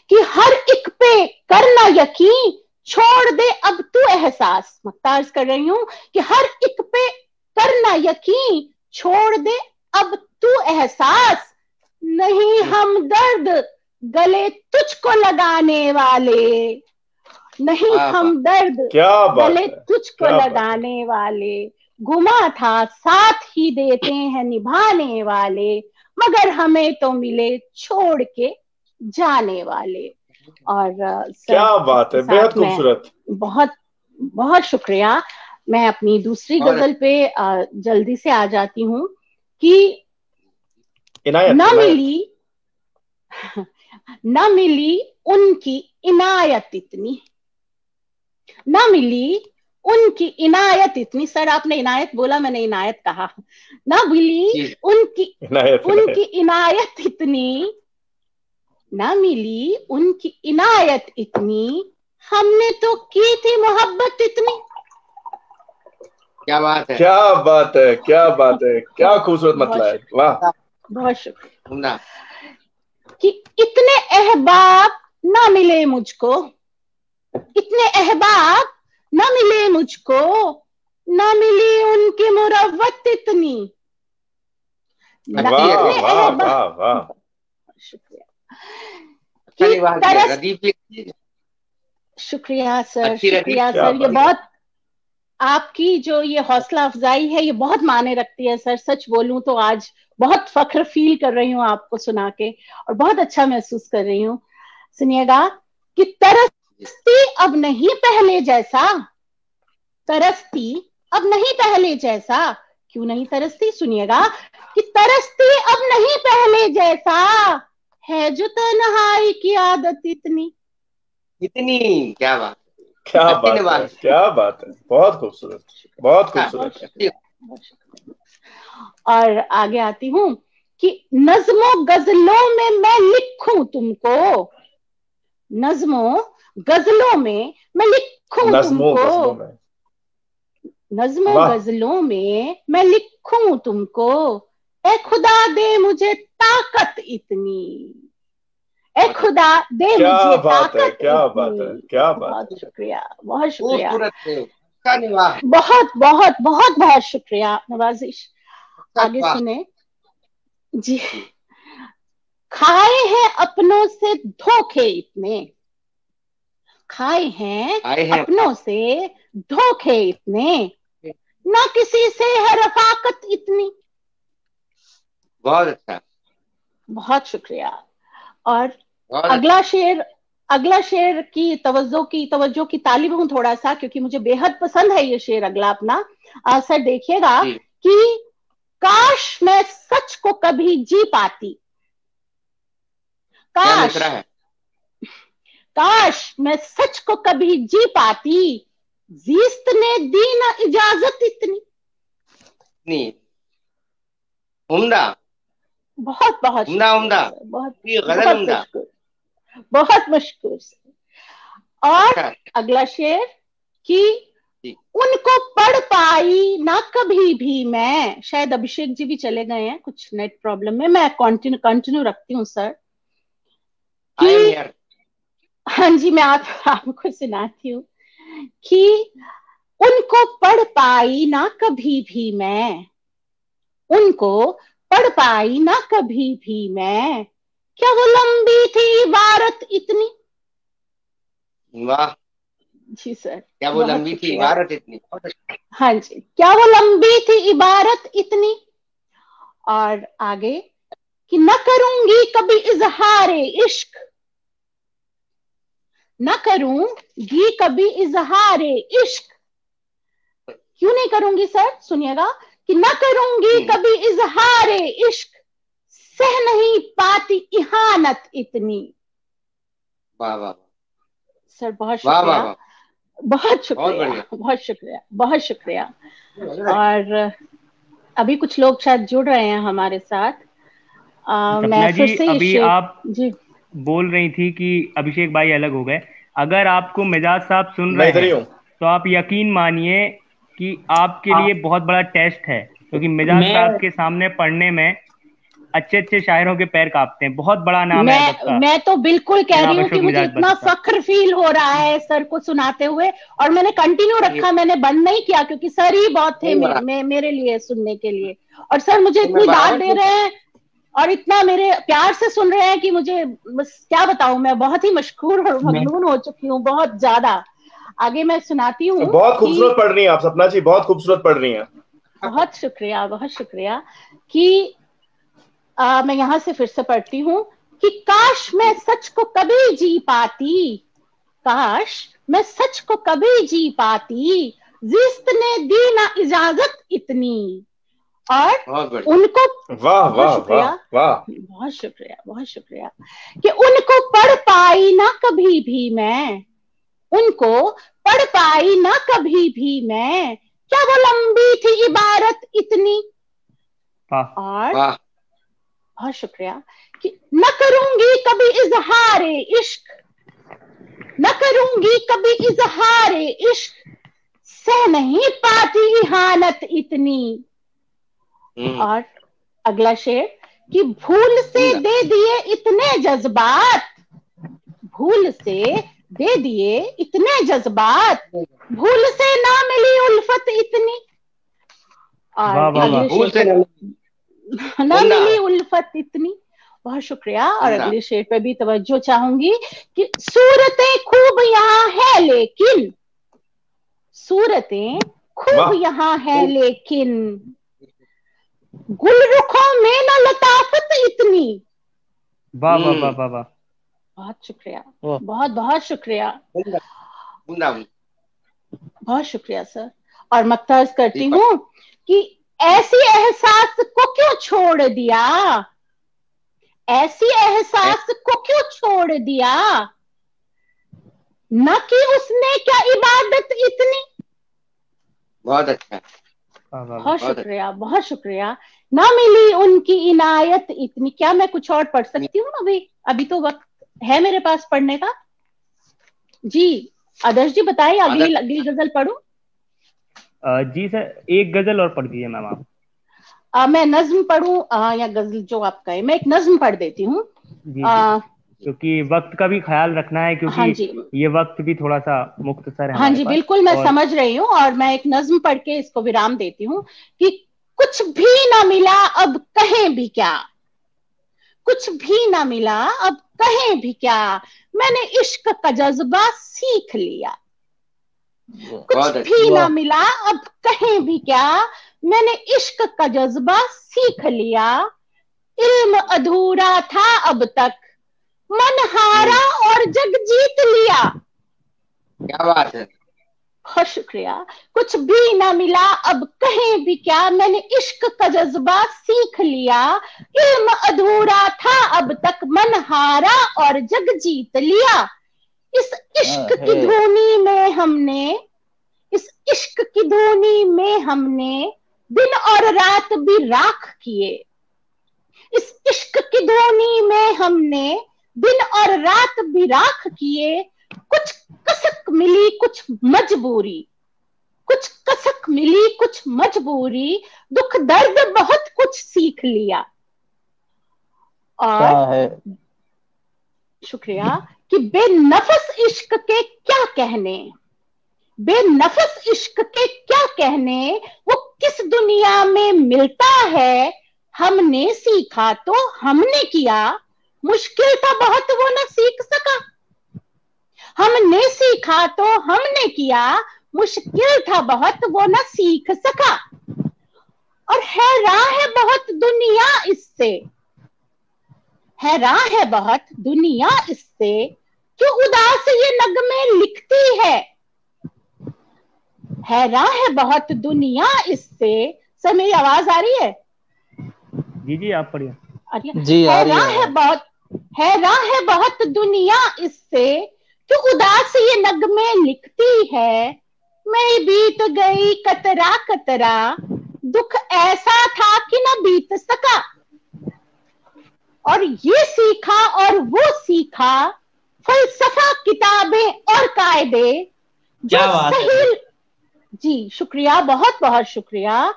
कि हर एक पे करना यकीन, छोड़ दे अब तू एहसास, मख्तार्ज कर रही हूं कि हर एक पे करना यकीन, छोड़ दे अब तू एहसास, नहीं हमदर्द गले तुझको लगाने वाले, नहीं हमदर्द गले तुझको लगाने वाले, गुमा था साथ ही देते हैं निभाने वाले, मगर हमें तो मिले छोड़ के जाने वाले। और क्या बात है, बेहद खूबसूरत, बहुत बहुत शुक्रिया। मैं अपनी दूसरी गजल पे जल्दी से आ जाती हूँ कि न मिली उनकी इनायत इतनी, न मिली उनकी इनायत इतनी। सर आपने इनायत बोला, मैंने इनायत कहा। न मिली उनकी इनायत इतनी, न मिली उनकी इनायत इतनी, हमने तो की थी मोहब्बत इतनी। क्या बात है, क्या बात है, क्या बात है, क्या खूबसूरत मतला है, वाह, बहुत शुक्रिया। कि इतने अहबाब ना मिले मुझको, इतने अहबाब ना मिले मुझको, ना मिली उनकी मुरव्वत इतनी। वाह वाह वाह वाह, शुक्रिया। शुक्रिया सर, शुक्रिया सर। ये बहुत आपकी जो ये हौसला अफजाई है, ये बहुत माने रखती है सर। सच बोलूं तो आज बहुत फख्र फील कर रही हूँ आपको सुना के, और बहुत अच्छा महसूस कर रही हूँ। सुनिएगा कि तरसती अब नहीं पहले जैसा, तरसती अब नहीं पहले जैसा, क्यों नहीं तरसती? सुनिएगा कि तरसती अब नहीं पहले जैसा, है जो तन्हाई की आदत इतनी। इतनी क्या बात, क्या बात है, क्या बात है, बहुत खूबसूरत, बहुत खूबसूरत। और आगे आती हूँ कि नज़्मों गजलों में मैं लिखूं तुमको, नज़्मों गजलों में मैं लिखूं तुमको, नज़्मों गजलों में मैं लिखूं तुमको, ए खुदा दे मुझे ताकत इतनी, ए खुदा दे मुझे ताकत, क्या बात है, क्या बात। बहुत शुक्रिया, बहुत शुक्रिया, बहुत बहुत बहुत बहुत शुक्रिया नवाजिश। आगे सुने जी। खाए हैं अपनों से धोखे इतने, खाए हैं अपनों से धोखे इतने, ना किसी से है रफाकत इतनी। बहुत अच्छा, बहुत शुक्रिया। और अगला शेर की तवज्जो की तालिब हूं थोड़ा सा, क्योंकि मुझे बेहद पसंद है ये शेर अगला अपना। सर देखिएगा कि काश मैं सच को कभी जी पाती, काश मैं सच को कभी जी पाती, जीस्त ने दी ना इजाजत इतनी। उम्दा, बहुत बहुत उम्दा, बहुत मशकूर। और अगला शेर कि उनको पढ़ पाई ना कभी भी मैं, शायद अभिषेक जी भी चले गए हैं कुछ नेट प्रॉब्लम में, मैं कंटिन्यू रखती हूँ सर। कि हाँ जी, मैं आपको सुनाती हूँ कि उनको पढ़ पाई ना कभी भी मैं, उनको पढ़ पाई ना कभी भी मैं, क्या वो लंबी थी इबारत इतनी। वाह जी सर, क्या वो लंबी थी इबारत इतनी। हाँ जी, क्या वो लंबी थी इबारत इतनी। और आगे कि न करूंगी कभी इजहारे इश्क, न करूंगी कभी इजहारे इश्क। क्यों नहीं करूंगी सर, सुनिएगा, कि न करूंगी कभी इजहारे इश्क, सह नहीं पाती इहानत इतनी। वाह वाह सर बहुत वाह वाह शुक्रिया, वाह, बहुत शुक्रिया, बहुत शुक्रिया, बहुत शुक्रिया। और अभी कुछ लोग शायद जुड़ रहे हैं हमारे साथ। मैं जी, फिर से अभी आप जी बोल रही थी कि अभिषेक भाई अलग हो गए। अगर आपको मिजाज साहब सुन मैं रहे इधर ही हैं हूँ। तो आप यकीन मानिए कि आपके लिए बहुत बड़ा टेस्ट है, क्योंकि मिजाज साहब के सामने पढ़ने में अच्छे अच्छे शायरों के पैर कांपते हैं। बहुत बड़ा नाम है अदब का मैं तो बिल्कुल कह रही जनाब हूँ कि अशोक मुझे मिजाज इतना बख्श साहब। फख्र फील हो रहा है सर को सुनाते हुए, और मैंने कंटिन्यू रखा, मैंने बंद नहीं किया, क्योंकि सर ही बहुत थे मेरे लिए सुनने के लिए। और सर मुझे इतनी दाद दे रहे हैं और इतना मेरे प्यार से सुन रहे हैं कि मुझे बस क्या बताऊं, मैं बहुत ही मशहूर और मगनून हो चुकी हूँ, बहुत ज्यादा। आगे मैं सुनाती हूँ। बहुत खूबसूरत पढ़ रही हैं आप सपना जी, बहुत खूबसूरत पढ़ रही हैं। बहुत शुक्रिया, बहुत शुक्रिया। कि मैं यहां से फिर से पढ़ती हूँ कि काश मैं सच को कभी जी पाती, काश मैं सच को कभी जी पाती, जिस्त ने दी ना इजाजत इतनी। और उनको वाह वाह शुक्रिया, वाह, बहुत शुक्रिया, बहुत शुक्रिया, कि उनको पढ़ पाई ना कभी भी मैं, उनको पढ़ पाई ना कभी भी मैं, क्या वो लंबी थी इबारत इतनी। और बहुत शुक्रिया, कि न करूंगी कभी इजहारे इश्क, न करूंगी कभी इजहारे इश्क, सह नहीं पाती इहानत इतनी। और अगला शेर, कि भूल से दे दिए इतने जज्बात, भूल से दे दिए इतने जज्बात, भूल से ना मिली उल्फत इतनी। और अगले शेर, ना मिली उल्फत इतनी। बहुत शुक्रिया। और अगले शेर पे भी तवज्जो चाहूंगी कि सूरतें खूब यहाँ है लेकिन, सूरतें खूब यहाँ है लेकिन, गुल रुखों में न लताफत इतनी। वाह वाह वाह वाह वाह, बहुत शुक्रिया, बहुत बहुत शुक्रिया, बहुत शुक्रिया सर। और मक्तज करती हूँ कि ऐसी एहसास को क्यों छोड़ दिया, ऐसी एहसास को क्यों छोड़ दिया, न कि उसने क्या इबादत इतनी। बहुत अच्छा, बहुत शुक्रिया, बहुत शुक्रिया। ना मिली उनकी इनायत इतनी। क्या मैं कुछ और पढ़ सकती हूँ अभी? अभी तो वक्त है मेरे पास पढ़ने का। जी आदर्श जी बताइए, अगली गजल पढ़ूं? जी सर, एक गजल और पढ़ दीजिए मैम आप। मैं नज्म पढ़ूं या गजल, जो आप कहें। मैं एक नज्म पढ़ देती हूँ, क्योंकि वक्त का भी ख्याल रखना है, क्योंकि हाँ जी, ये वक्त भी थोड़ा सा मुख्तसर है हाँ हमारे जी पास। बिल्कुल, मैं समझ रही हूँ। और मैं एक नज्म पढ़ के इसको विराम देती हूँ कि कुछ भी ना मिला अब कहें भी क्या, कुछ भी ना मिला अब कहें भी क्या, मैंने इश्क का जज्बा सीख लिया। कुछ भी ना मिला अब कहें भी क्या, मैंने इश्क का जज्बा सीख लिया। इल्म अधूरा था अब तक, मन हारा और जग जीत लिया। क्या बात है, बहुत शुक्रिया। कुछ भी ना मिला अब कहें भी क्या, मैंने इश्क का जज्बा सीख लिया। इल्म अधूरा था अब तक, मन हारा और जग जीत लिया। इस इश्क की धुनी में हमने, इस इश्क की धुनी में हमने दिन और रात भी राख किए। इस इश्क की धुनी में हमने दिन और रात भी राख किए। कुछ कसक मिली कुछ मजबूरी, कुछ कसक मिली कुछ मजबूरी, दुख दर्द बहुत कुछ सीख लिया। और शुक्रिया, कि बेनफस इश्क के क्या कहने, बेनफस इश्क के क्या कहने, वो किस दुनिया में मिलता है। हमने सीखा तो हमने किया, मुश्किल था बहुत वो न सीख सका। हमने सीखा तो हमने किया, मुश्किल था बहुत वो न सीख सका। और हैरान है बहुत दुनिया इससे, हैरान है बहुत दुनिया इससे, क्यों उदास ये नगमे लिखती है। हैरान है बहुत दुनिया इससे। सर मेरी आवाज आ रही है? जी जी आप पढ़िए। जी आ रही हैरान है बहुत दुनिया इससे, क्यों उदास ये नगमे लिखती है। मैं बीत गई कतरा कतरा, दुख ऐसा था कि न बीत सका। और ये सीखा और वो सीखा, फलसफा किताबें और कायदे जो सही। जी शुक्रिया, बहुत बहुत शुक्रिया।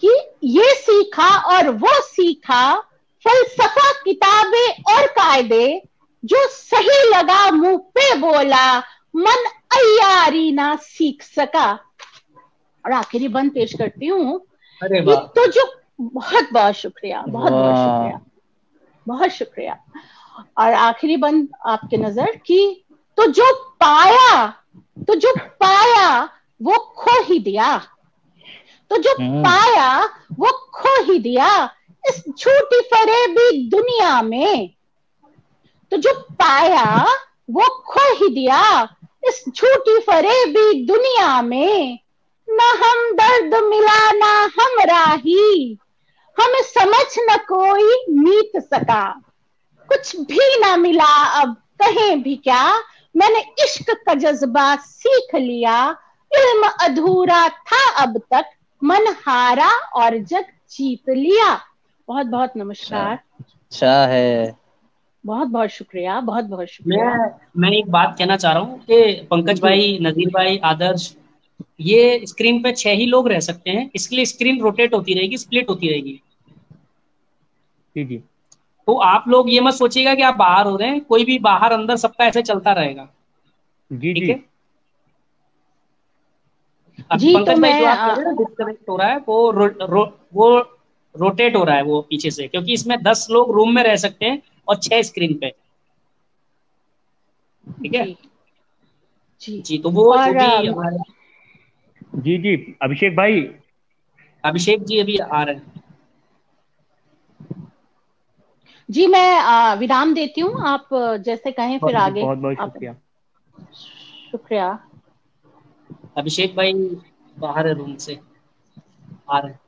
कि ये सीखा और वो सीखा, फलसफा किताबें और कायदे जो सही लगा मुंह पे बोला, मन अय्यारी ना सीख सका। और आखिरी बंद पेश करती हूँ। तो जो बहुत बहुत शुक्रिया, बहुत बहुत शुक्रिया, बहुत शुक्रिया। और आखिरी बंद आपके नजर की, तो जो पाया वो खो ही दिया। तो जो पाया वो खो ही दिया इस झूठी फरेबी दुनिया में। तो जो पाया वो खो ही दिया इस झूठी फरेबी दुनिया में। ना हम दर्द मिला ना हम राही, हमें समझ न कोई मीत सका। कुछ भी ना मिला अब कहें भी क्या, मैंने इश्क का जज्बा सीख लिया। इल्म अधूरा था अब तक, मन हारा और जग जीत लिया। बहुत बहुत नमस्कार। अच्छा है, बहुत बहुत शुक्रिया, बहुत बहुत शुक्रिया। मैं एक बात कहना चाह रहा हूँ कि पंकज भाई, नजीर भाई, आदर्श, ये स्क्रीन पे 6 ही लोग रह सकते हैं, इसलिए स्क्रीन रोटेट होती रहेगी, स्प्लिट होती रहेगी। जी जी। तो आप लोग ये मत सोचिएगा कि आप बाहर हो रहे हैं, कोई भी बाहर अंदर सबका ऐसे चलता रहेगा। जी ठीक जी। है। अभी जी पंकज तो भाई मैं जो आप कह रहे हैं डिस्कनेक्ट हो रहा है, वो रोटेट हो रहा है वो पीछे से, क्योंकि इसमें 10 लोग रूम में रह सकते हैं और 6 स्क्रीन पे। ठीक है जी जी। तो वो जो और भी हमारे जी जी अभिषेक भाई, अभिषेक जी अभी आ रहे हैं। जी मैं विराम देती हूँ, आप जैसे कहें फिर आगे। बहुत बहुत शुक्रिया। शुक्रिया। अभिषेक भाई बाहर है, रूम से आ रहे हैं।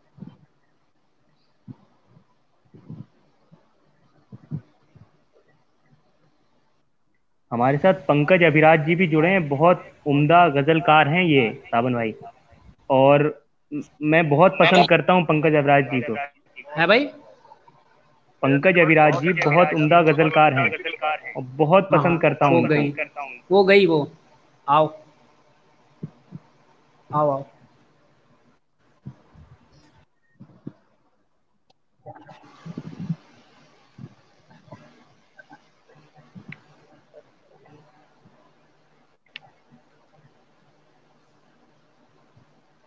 हमारे साथ पंकज अभिराज जी भी जुड़े हैं, बहुत उम्दा गजलकार हैं ये सावन भाई, और मैं बहुत पसंद करता हूँ पंकज अभिराज जी को। है भाई, पंकज अभिराज जी बहुत उम्दा गजलकार हैं और बहुत हाँ पसंद करता हूँ वो उनको। गई, वो गई, वो आओ आओ आओ।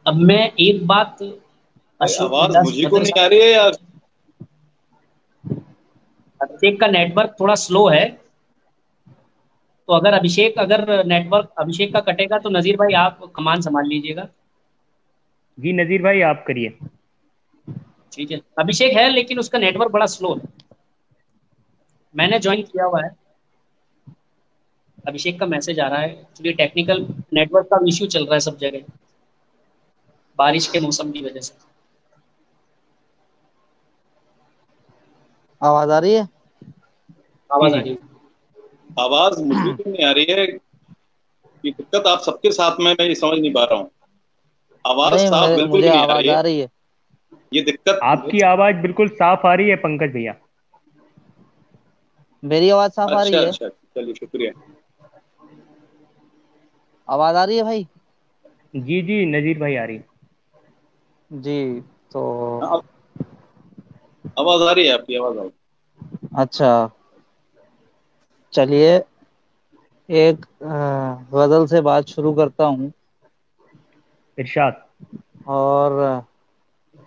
अब मैं एक बात आवाज मुझे को नहीं आ रही है यार। अभिषेक का नेटवर्क थोड़ा स्लो है, तो अगर नेटवर्क अभिषेक का कटेगा तो नजीर भाई आप कमान संभाल लीजिएगा। जी नजीर भाई आप करिए। ठीक है, अभिषेक है लेकिन उसका नेटवर्क बड़ा स्लो है, मैंने ज्वाइन किया हुआ है। अभिषेक का मैसेज आ रहा है, एक्चुअली टेक्निकल नेटवर्क का इश्यू चल रहा है सब जगह, बारिश के मौसम की वजह से। आवाज आ रही है? आवाज आ रही है? आवाज मुझे को नहीं आ रही है। ये दिक्कत आप सबके साथ में, मैं ये समझ नहीं पा रहा हूँ। आवाज साफ बिल्कुल मुझे नहीं आवाज आ रही है। ये दिक्कत आपकी आवाज बिल्कुल साफ आ रही है पंकज भैया। मेरी आवाज साफ आ रही है? अच्छा, चलिए शुक्रिया। आवाज आ रही है भाई? जी जी नजीर भाई आ रही है। जी तो आवाज आ रही है, आपकी आवाज आ रही है। अच्छा चलिए, एक गजल से बात शुरू करता हूँ। इरशाद। और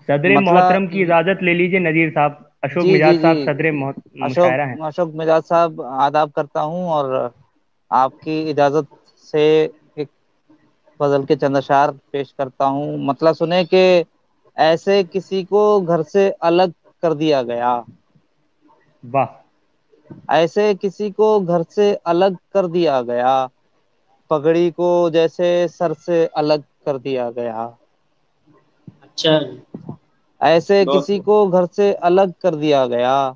सदर मोहतरम की इजाजत ले लीजिए नजीर साहब, अशोक जी मिजाज जी साहब जी सदर मुशायरा हैं। अशोक मिजाज साहब आदाब करता हूँ, और आपकी इजाजत से एक गजल के चंद अशार पेश करता हूँ। मतलब सुने कि ऐसे किसी को घर से अलग कर दिया गया, वाह। ऐसे किसी को घर से अलग कर दिया गया, पगड़ी को जैसे सर से अलग कर दिया गया। अच्छा। ऐसे बहुत किसी को घर से अलग कर दिया गया,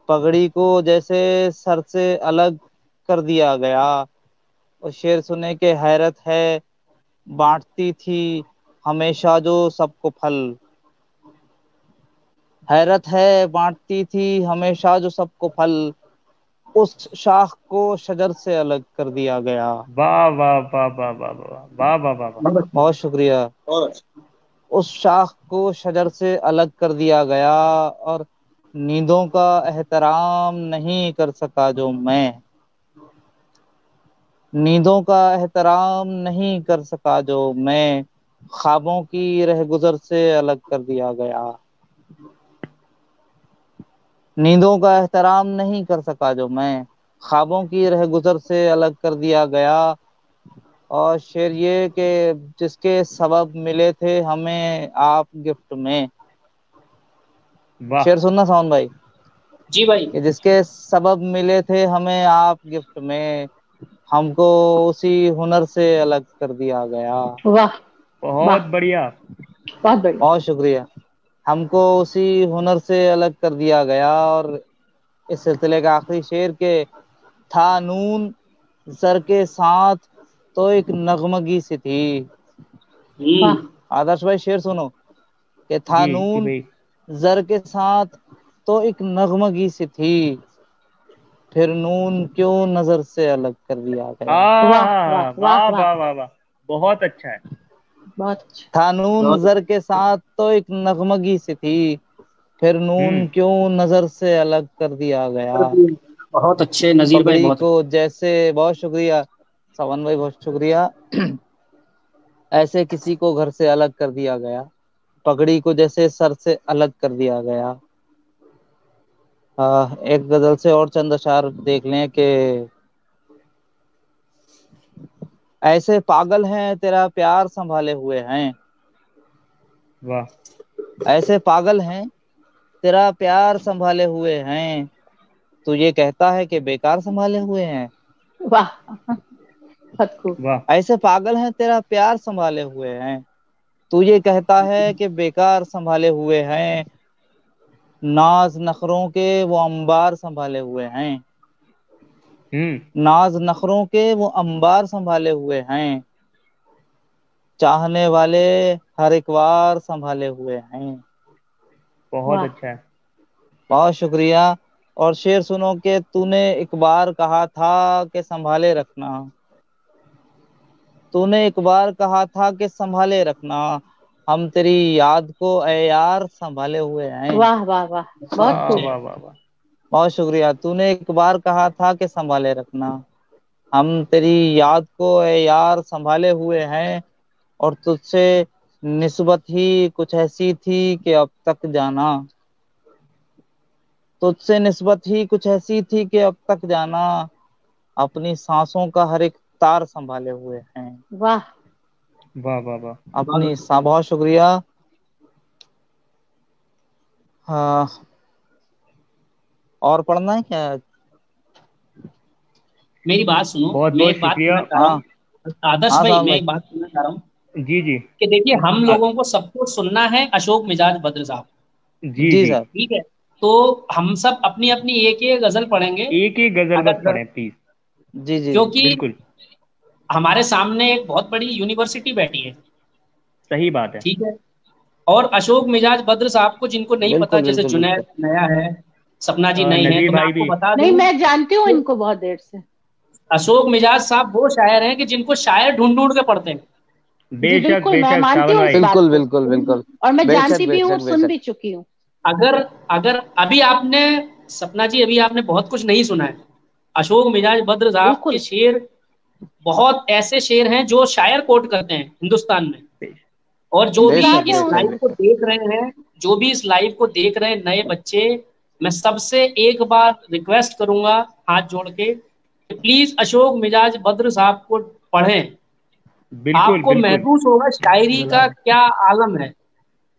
पगड़ी को जैसे सर से अलग कर दिया गया। और शेर सुने के हैरत है, बांटती थी हमेशा जो सबको फल। हैरत है, बांटती थी हमेशा जो सबको फल, उस शाख को शजर से अलग कर दिया गया। वाह वाह वाह वाह वाह वाह वाह वाह वाह वाह। बहुत शुक्रिया। बहुत उस शाख को शजर से अलग कर दिया गया, और नींदों का एहतराम नहीं कर सका जो मैं। नींदों का एहतराम नहीं कर सका जो मैं, ख्वाबों की रहगुजर से अलग कर दिया गया। नींदों का एहतराम नहीं कर सका जो मैं, ख्वाबों की रहगुजर से अलग कर दिया गया। और शेर ये कि जिसके सबब मिले थे हमें आप गिफ्ट में। वाह शेर सुनना साउंड भाई, जी भाई। कि जिसके सबब मिले थे हमें आप गिफ्ट में, हमको उसी हुनर से अलग कर दिया गया। वाह बहुत वाह, बढ़िया। बहुत बढ़िया। बहुत शुक्रिया। हमको उसी हुनर से अलग कर दिया गया। और इस सिलसिले का आखिरी शेर के था नून सर के साथ तो एक नगमगी सी थी। वाह आदर्श भाई शेर सुनो, कि था जी जी नून भाई। जर के साथ तो एक नगमगी सी थी, फिर नून क्यों नजर से अलग कर दिया गया। वाह वाह वाह वाह वाह, वाह वाह वाह। बहुत अच्छा है। बहुत अच्छा। था नून बहुत जर के साथ तो एक नगमगी सी थी, फिर नून हम्म। क्यों नजर से अलग कर दिया गया। बहुत अच्छे नजीर भाई, पगड़ी बहुत। को जैसे, बहुत शुक्रिया सवन भाई, बहुत शुक्रिया। ऐसे किसी को घर से अलग कर दिया गया, पगड़ी को जैसे सर से अलग कर दिया गया। एक गजल से और चंद अशार देख लें कि ऐसे पागल हैं तेरा प्यार संभाले हुए हैं। वाह ऐसे पागल हैं तेरा प्यार संभाले हुए हैं, तू ये कहता है कि बेकार संभाले हुए हैं। वाह, बहुत खूब। वाह। ऐसे पागल हैं तेरा प्यार संभाले हुए हैं, तू ये कहता है कि बेकार संभाले हुए हैं। नाज नखरों के वो अंबार संभाले हुए हैं, हम्म। नाज नखरों के वो अंबार संभाले हुए हैं। चाहने वाले हर एक बार संभाले हुए हैं। बहुत वाह अच्छा है। बहुत शुक्रिया। और शेर सुनो कि तूने एक बार कहा था कि संभाले रखना, तूने एक बार कहा था कि संभाले रखना, हम तेरी याद को ए यार संभाले हुए हैं। वाह वाह वाह, बहुत वाह खूब। वाह वाह वाह। बहुत शुक्रिया। तूने एक बार कहा था कि संभाले रखना, हम तेरी याद को ए यार संभाले हुए हैं। और तुझसे निस्बत ही कुछ ऐसी थी कि अब तक जाना, तुझसे निस्बत ही कुछ ऐसी थी कि अब तक जाना, अपनी सांसों का हर एक तार संभाले हुए हैं। वाह वाह वाह वाह। अपनी बहुत शुक्रिया। हाँ, और पढ़ना है क्या? मेरी बात सुनो, बहुत मैं बहुत एक बात शुक्रिया। कहना चाह रहा हाँ हूँ आदर्श हाँ भाई, सावन मैं भाई। एक बात कहना चाह रहा हूँ जी जी। कि देखिए, हम आ, लोगों को सबको सुनना है अशोक मिजाज बद्र साहब, जी जी जी। सर। ठीक है? तो हम सब अपनी अपनी एक एक गजल पढ़ेंगे, एक एक गजल बस अगर, पढ़ें प्लीज। जी जी क्योंकि बिल्कुल हमारे सामने एक बहुत बड़ी यूनिवर्सिटी बैठी है, सही बात है। ठीक है? और अशोक मिजाज बद्र साहब को जिनको नहीं पता, बिल्कुल जैसे बिल्कुल जुनैद बिल्कुल। नया है, सपना जी नई है, नजीर तो मैं भाई आपको भी। बता नहीं, दूं मैं जानती हूँ कि इनको बहुत देर से। अशोक मिजाज साहब वो शायर हैं कि जिनको शायर ढूंढ ढूंढ के पढ़ते हैं। जी बेशक बिल्कुल, मैं बेशक मानती सावन हूँ इस भाई। बात बिल्कुल को, बिल्कुल बिल्कुल। और मैं बेशक जानती भी हूँ, बेशक सुन बेशक। भी चुकी हूँ। अगर अगर अभी आपने, सपना जी, अभी आपने बहुत कुछ नहीं सुना है। अशोक मिजाज बद्र साहब के बिल्कुल। शेर, बहुत ऐसे शेर हैं जो शायर कोट करते हैं हिंदुस्तान में। बेशक और जो सही भी बेशक बात है। इस बेशक लाइव को बेशक। देख रहे हैं, जो भी इस लाइव को देख रहे हैं नए बच्चे, मैं सबसे एक बार रिक्वेस्ट करूंगा हाथ जोड़ के कि प्लीज अशोक मिजाज बद्र साहब को पढ़ें। बिल्कुल आपको बिल्कुल। महसूस होगा शायरी का क्या आलम है।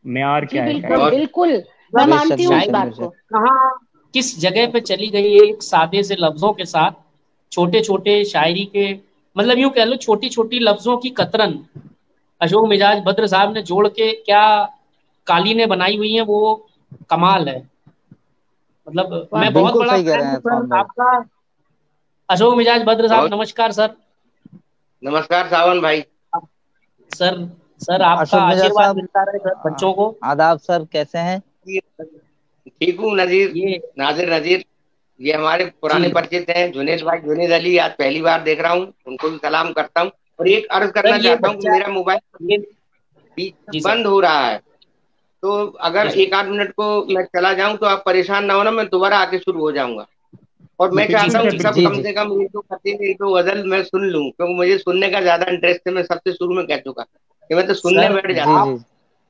म्यार जी क्या है बिल्कुल शायरी बहुत का। बिल्कुल, मैं मतलब बेशक मानती हूँ इस बेशक शायरी बात बेशक। को। कहाँ किस जगह पे चली गई है एक सादे से लफ्जों के साथ, छोटे छोटे शायरी के, मतलब यूं कह लो छोटी छोटी लफ्जों की कतरन अशोक मिजाज बद्र साहब ने जोड़ के क्या कालीनें बनाई हुई हैं, वो कमाल है। मतलब वाह मैं बहुत बिल्कुल बड़ा सही कह फैन रहे हूँ हैं सर सावन भाई। आपका। अशोक मिजाज बद्र साहब बहुत नमस्कार सर। नमस्कार सावन भाई। सर सर आपका अशोक मिजाज आशीर्वाद साहब, मिलता रहे सर बच्चों को। आदाब सर, कैसे हैं? ठीक हूँ नजीर, ये नाजिर नजीर। ये हमारे जी पुराने परिचित हैं जुनेद भाई, जुनेद अली, आज पहली बार देख रहा हूँ, उनको भी सलाम करता हूँ। और एक अर्ज सर, करना ये चाहता हूँ कि बच्चा, मेरा मोबाइल ये बीच में जी सर, बंद हो रहा है, तो अगर जी सर, एक आध मिनट को मैं चला जाऊं तो आप परेशान ना होना, मैं दोबारा आके शुरू हो जाऊंगा। और मैं जी चाहता सर, हूँ बिल्कुल जी सर, सर, सब जी कम बिल्कुल। जी। से कम एक दो खतीब, एक दो गजल मैं सुन लूं, क्योंकि मुझे सुनने का ज्यादा इंटरेस्ट है। मैं सबसे शुरू में कह चुका कि मैं तो सुनने सर बैठ जी जाता जी आप,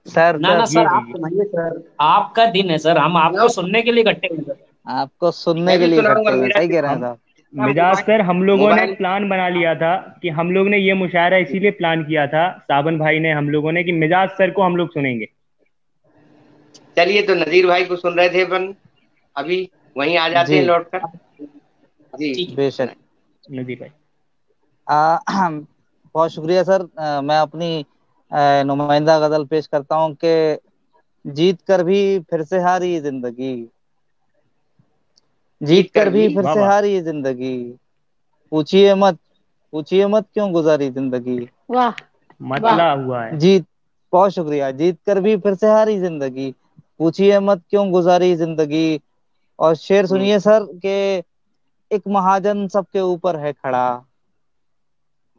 सर ना सर ना जी सर जी आप जी। सुनाइए सर, आपका दिन है सर, हम हूँ। आपको सुनने के लिए इकट्ठे हैं सर। आपको सुनने मैं के भी लिए इकट्ठे सुनाऊंगा। हुए हैं, मेरा सही कह रहे हैं हम साहब। जितना मिजाज सर, हम लोगों ने मोबाइल प्लान बना लिया था कि हम लोग ने ये मुशायरा इसीलिए प्लान किया था, सावन भाई ने, हम लोगों ने, कि मिजाज सर को हम लोग सुनेंगे। चलिए, तो नजीर भाई को सुन रहे थे अपन, अभी वहीं आ जाते जी हैं लौट कर। जी ठीक है। बेशक। सुनाए। नजीर भाई। बहुत शुक्रिया सर। मैं अपनी नुमाइंदा गजल पेश करता हूँ कि जीत कर भी फिर से हारी जिंदगी, जीत जीत कर कर भी भी। फिर वाह से वाह। हारी जिंदगी, पूछिए मत, पूछिए मत क्यों गुजारी जिंदगी। वाह वाह। मतला हुआ है। जीत, बहुत शुक्रिया। जीत कर भी फिर से हारी जिंदगी, पूछिए मत क्यों गुजारी जिंदगी। और शेर हम्म, सुनिए सर के, एक महाजन सबके ऊपर है खड़ा,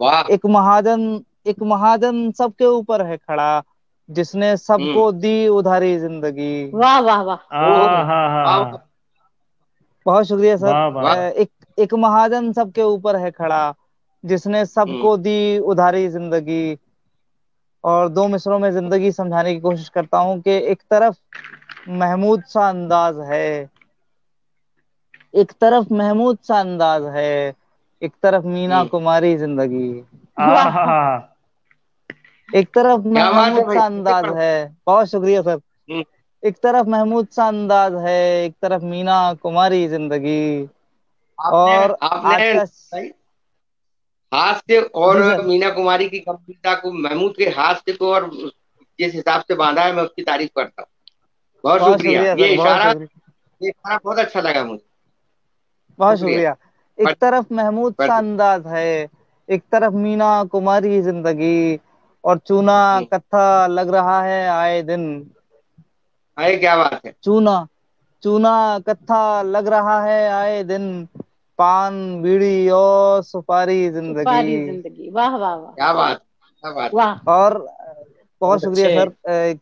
वाह। एक महाजन, एक महाजन सबके ऊपर है खड़ा, जिसने हम्म। सबको दी उधारी जिंदगी। वाह वाह वाह। आ ओ, हा हा वाह हा। बहुत शुक्रिया सर। वाह वाह वाह। वाह। एक एक महाजन सबके ऊपर है खड़ा, जिसने हम्म, सबको दी उधारी जिंदगी। और दो मिसरों में जिंदगी समझाने की कोशिश करता हूँ कि एक तरफ महमूद सा अंदाज है, एक तरफ महमूद सा अंदाज है, एक तरफ मीना हम्म। कुमारी जिंदगी। आ हा वाह हा। एक तरफ क्या बात है महमूद भाई, सा आगे अंदाज बढ़ो। है, बहुत शुक्रिया सर। हम्म, एक तरफ महमूद सा अंदाज है, एक तरफ मीना कुमारी जिंदगी। आपने और आज आपने का, भाई हास्य और जी सर, मीना कुमारी की गंभीरता को, महमूद के हास्य को, और जिस हिसाब से बांधा है, मैं उसकी तारीफ करता हूँ। बहुत बहुत शुक्रिया। शुक्रिया सर, बहुत शुक्रिया, ये इशारा बहुत अच्छा लगा मुझे। बहुत शुक्रिया। शुक्रिया। एक बढ़ तरफ महमूद सा बढ़ अंदाज है, एक तरफ मीना कुमारी जिंदगी। और चूना हम्म, कत्था लग रहा है आए दिन, अरे क्या बात है। चूना, चूना कत्था लग रहा है आए दिन, पान बीड़ी और सुपारी जिंदगी। सुपारी जिंदगी। वाह वाह वाह क्या बात, क्या बात। वाह। और बहुत बहुत शुक्रिया अच्छे, सर।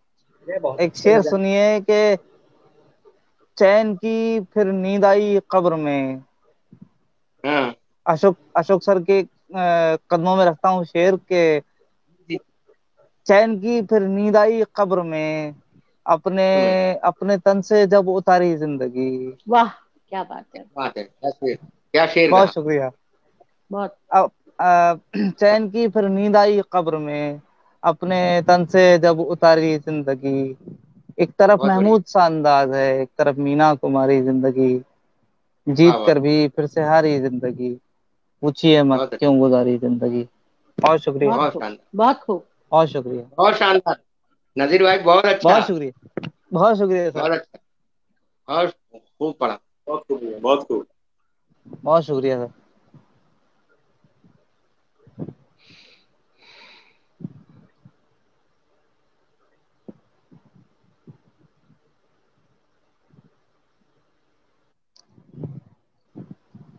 ये बहुत एक अच्छे शेर गजल। सुनिए कि चैन की फिर नींद आई कब्र में। हाँ। अशोक, अशोक सर के कदमों में रखता हूँ शेर के, जी। चैन की फिर नींद आई कब्र में, अपने, हम्म, अपने तन से जब उतारी जिंदगी। वाह क्या बात है। बात है, क्या शेर, क्या शेर बहुत कहा। शुक्रिया। बहुत। अब चैन की फिर नींद आई कब्र में, अपने तन से जब उतारी जिंदगी। एक तरफ बहुत बढ़िया। महमूद सा अंदाज है, एक तरफ मीना कुमारी जिंदगी, वाह जीत वाह। कर भी फिर से हारी जिंदगी, पूछिए मत बहुत अच्छा। क्यों गुजारी जिंदगी। बहुत शुक्रिया, बहुत बहुत खूब। शानदार। बहुत खूब। बहुत शुक्रिया, बहुत शानदार। नजीर भाई बहुत अच्छा। बहुत शुक्रिया, बहुत शुक्रिया सर, बहुत अच्छा। और खूब पढ़ा। बहुत खूब, बहुत खूब। बहुत शुक्रिया सर।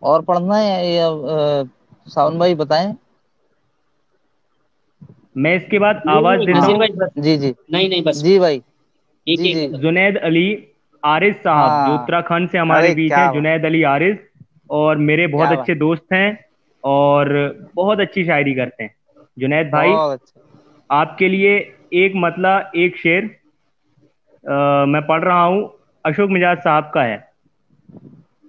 और पढ़ना है या सावन भाई बताएं? मैं इसके बाद नहीं आवाज नहीं देता नजीर हाँ, हूँ। भाई बस, जी जी, नहीं नहीं बस जी भाई, एक जी एक जी, गजल। जुनैद अली आरिज साहब, जो हाँ। उत्तराखंड से हमारे अरे बीच हैं, क्या बात, जुनैद अली आरिज, और मेरे बहुत क्या बात, अच्छे दोस्त हैं, और बहुत अच्छी शायरी करते हैं। जुनैद भाई, बहुत अच्छा। आपके लिए एक मतला एक शेर मैं पढ़ रहा हूँ, अशोक मिजाज साहब का है।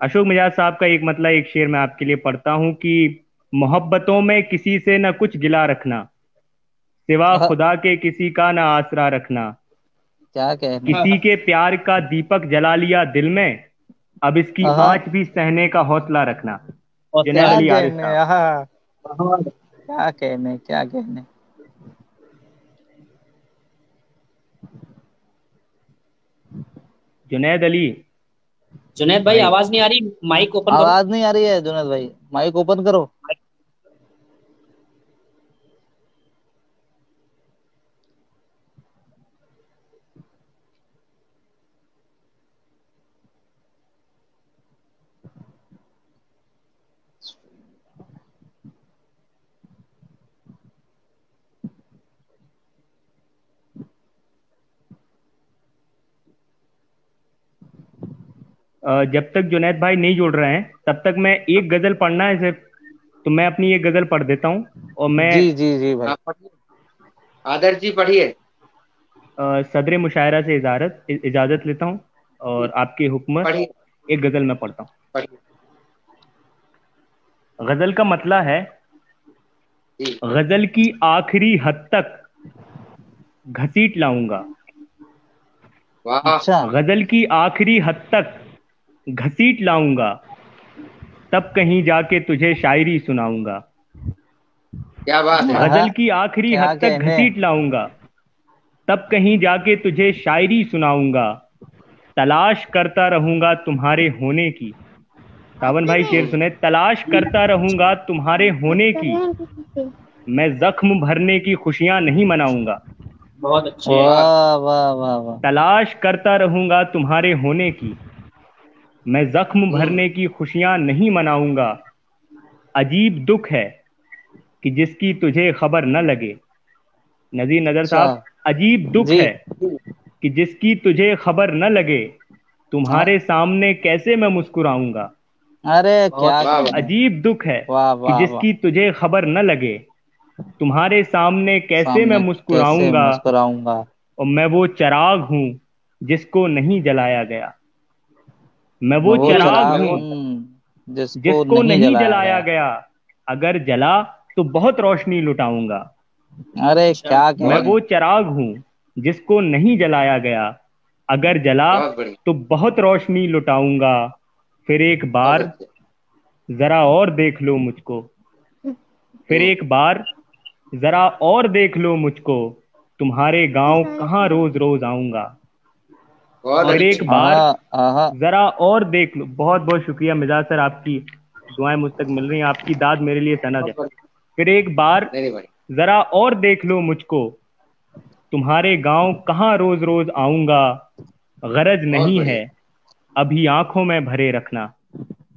अशोक मिजाज साहब का एक मतला एक शेर मैं आपके लिए पढ़ता हूँ कि मोहब्बतों में किसी से न कुछ गिला रखना, सिवा हाँ, खुदा के किसी का ना आसरा रखना, क्या कहने। किसी के प्यार का दीपक जला लिया दिल में, अब इसकी हाँ आंच भी सहने का हौसला रखना। और जुनैद क्या अली आरिफ कहने, साहब। हाँ बहुत क्या कहने, क्या कहने। जुनैद अली जुनैद भाई, भाई। आवाज नहीं आ रही, माइक ओपन करो। आवाज नहीं आ रही है जुनैद भाई, माइक ओपन करो। जब तक जुनैद भाई नहीं जुड़ रहे हैं तब तक मैं एक गजल पढ़ना है सिर्फ, तो मैं अपनी एक गजल पढ़ देता हूँ। और मैं जी जी जी भाई। आप पढ़िए, आदर्श जी पढ़िए। सदर मुशायरा से इजाजत लेता हूँ और आपके हुक्म पढ़िए एक गजल में पढ़ता हूँ। पढ़िए गजल का मतला है, जी। गजल की आखिरी हद तक घसीट लाऊंगा। वाह, अच्छा। गजल की आखिरी हद तक घसीट लाऊंगा, तब कहीं जाके तुझे शायरी सुनाऊंगा। क्या बात है। हाँ गजल की आखिरी क्या हद तक कहने। घसीट लाऊंगा, तब कहीं जाके तुझे शायरी सुनाऊंगा। तलाश करता रहूंगा तुम्हारे होने की। सावन भाई शेर सुने। तलाश करता रहूंगा तुम्हारे होने की, मैं जख्म भरने की खुशियां नहीं मनाऊंगा। बहुत अच्छे। वाह, वाह वाह वाह वाह। तलाश करता रहूंगा तुम्हारे होने की, मैं जख्म भरने की खुशियां नहीं मनाऊंगा। अजीब दुख है कि जिसकी तुझे खबर न लगे। नजीर नजर अच्छा। साहब, अजीब दुख जी। है कि जिसकी तुझे खबर न लगे, हाँ। तुम्हारे सामने कैसे मैं मुस्कुराऊंगा। अरे बहुत क्या वाह, अच्छे। वाह, कहने। अजीब दुख है वाह कि वाह वाह। जिसकी तुझे खबर न लगे, तुम्हारे सामने कैसे मैं सामने कैसे मुस्कुराऊंगा। मुस्कुराऊंगा। और मैं वो चिराग हूं जिसको नहीं जलाया गया। मैं मैं वो वो चिराग चिराग हूं हूँ जिसको जिसको नहीं नहीं जलाया जलाया गया। गया। अगर जला तो बहुत रोशनी लुटाऊंगा। अरे अच्छा, क्या मैं बहुत कहने। वो चिराग हूं जिसको नहीं जलाया गया। अगर जला बहुत बढ़िया, तो बहुत रोशनी लुटाऊंगा। फिर एक बहुत बार अच्छे। जरा और देख लो मुझको। फिर एक बार जरा और देख लो मुझको। तुम्हारे गांव कहाँ रोज रोज आऊंगा। बहुत फिर अच्छे। एक बार हाँ हाँ। जरा और देख लो। बहुत बहुत शुक्रिया मिजाज सर, आपकी दुआएं मुझ तक मिल रही हैं, आपकी दाद मेरे लिए सनद बहुत है। बढ़िया। फिर एक बार नहीं नहीं बढ़िया। जरा और देख लो मुझको। तुम्हारे गांव कहाँ रोज रोज आऊंगा। गरज बहुत नहीं है बढ़िया। अभी आंखों में भरे रखना।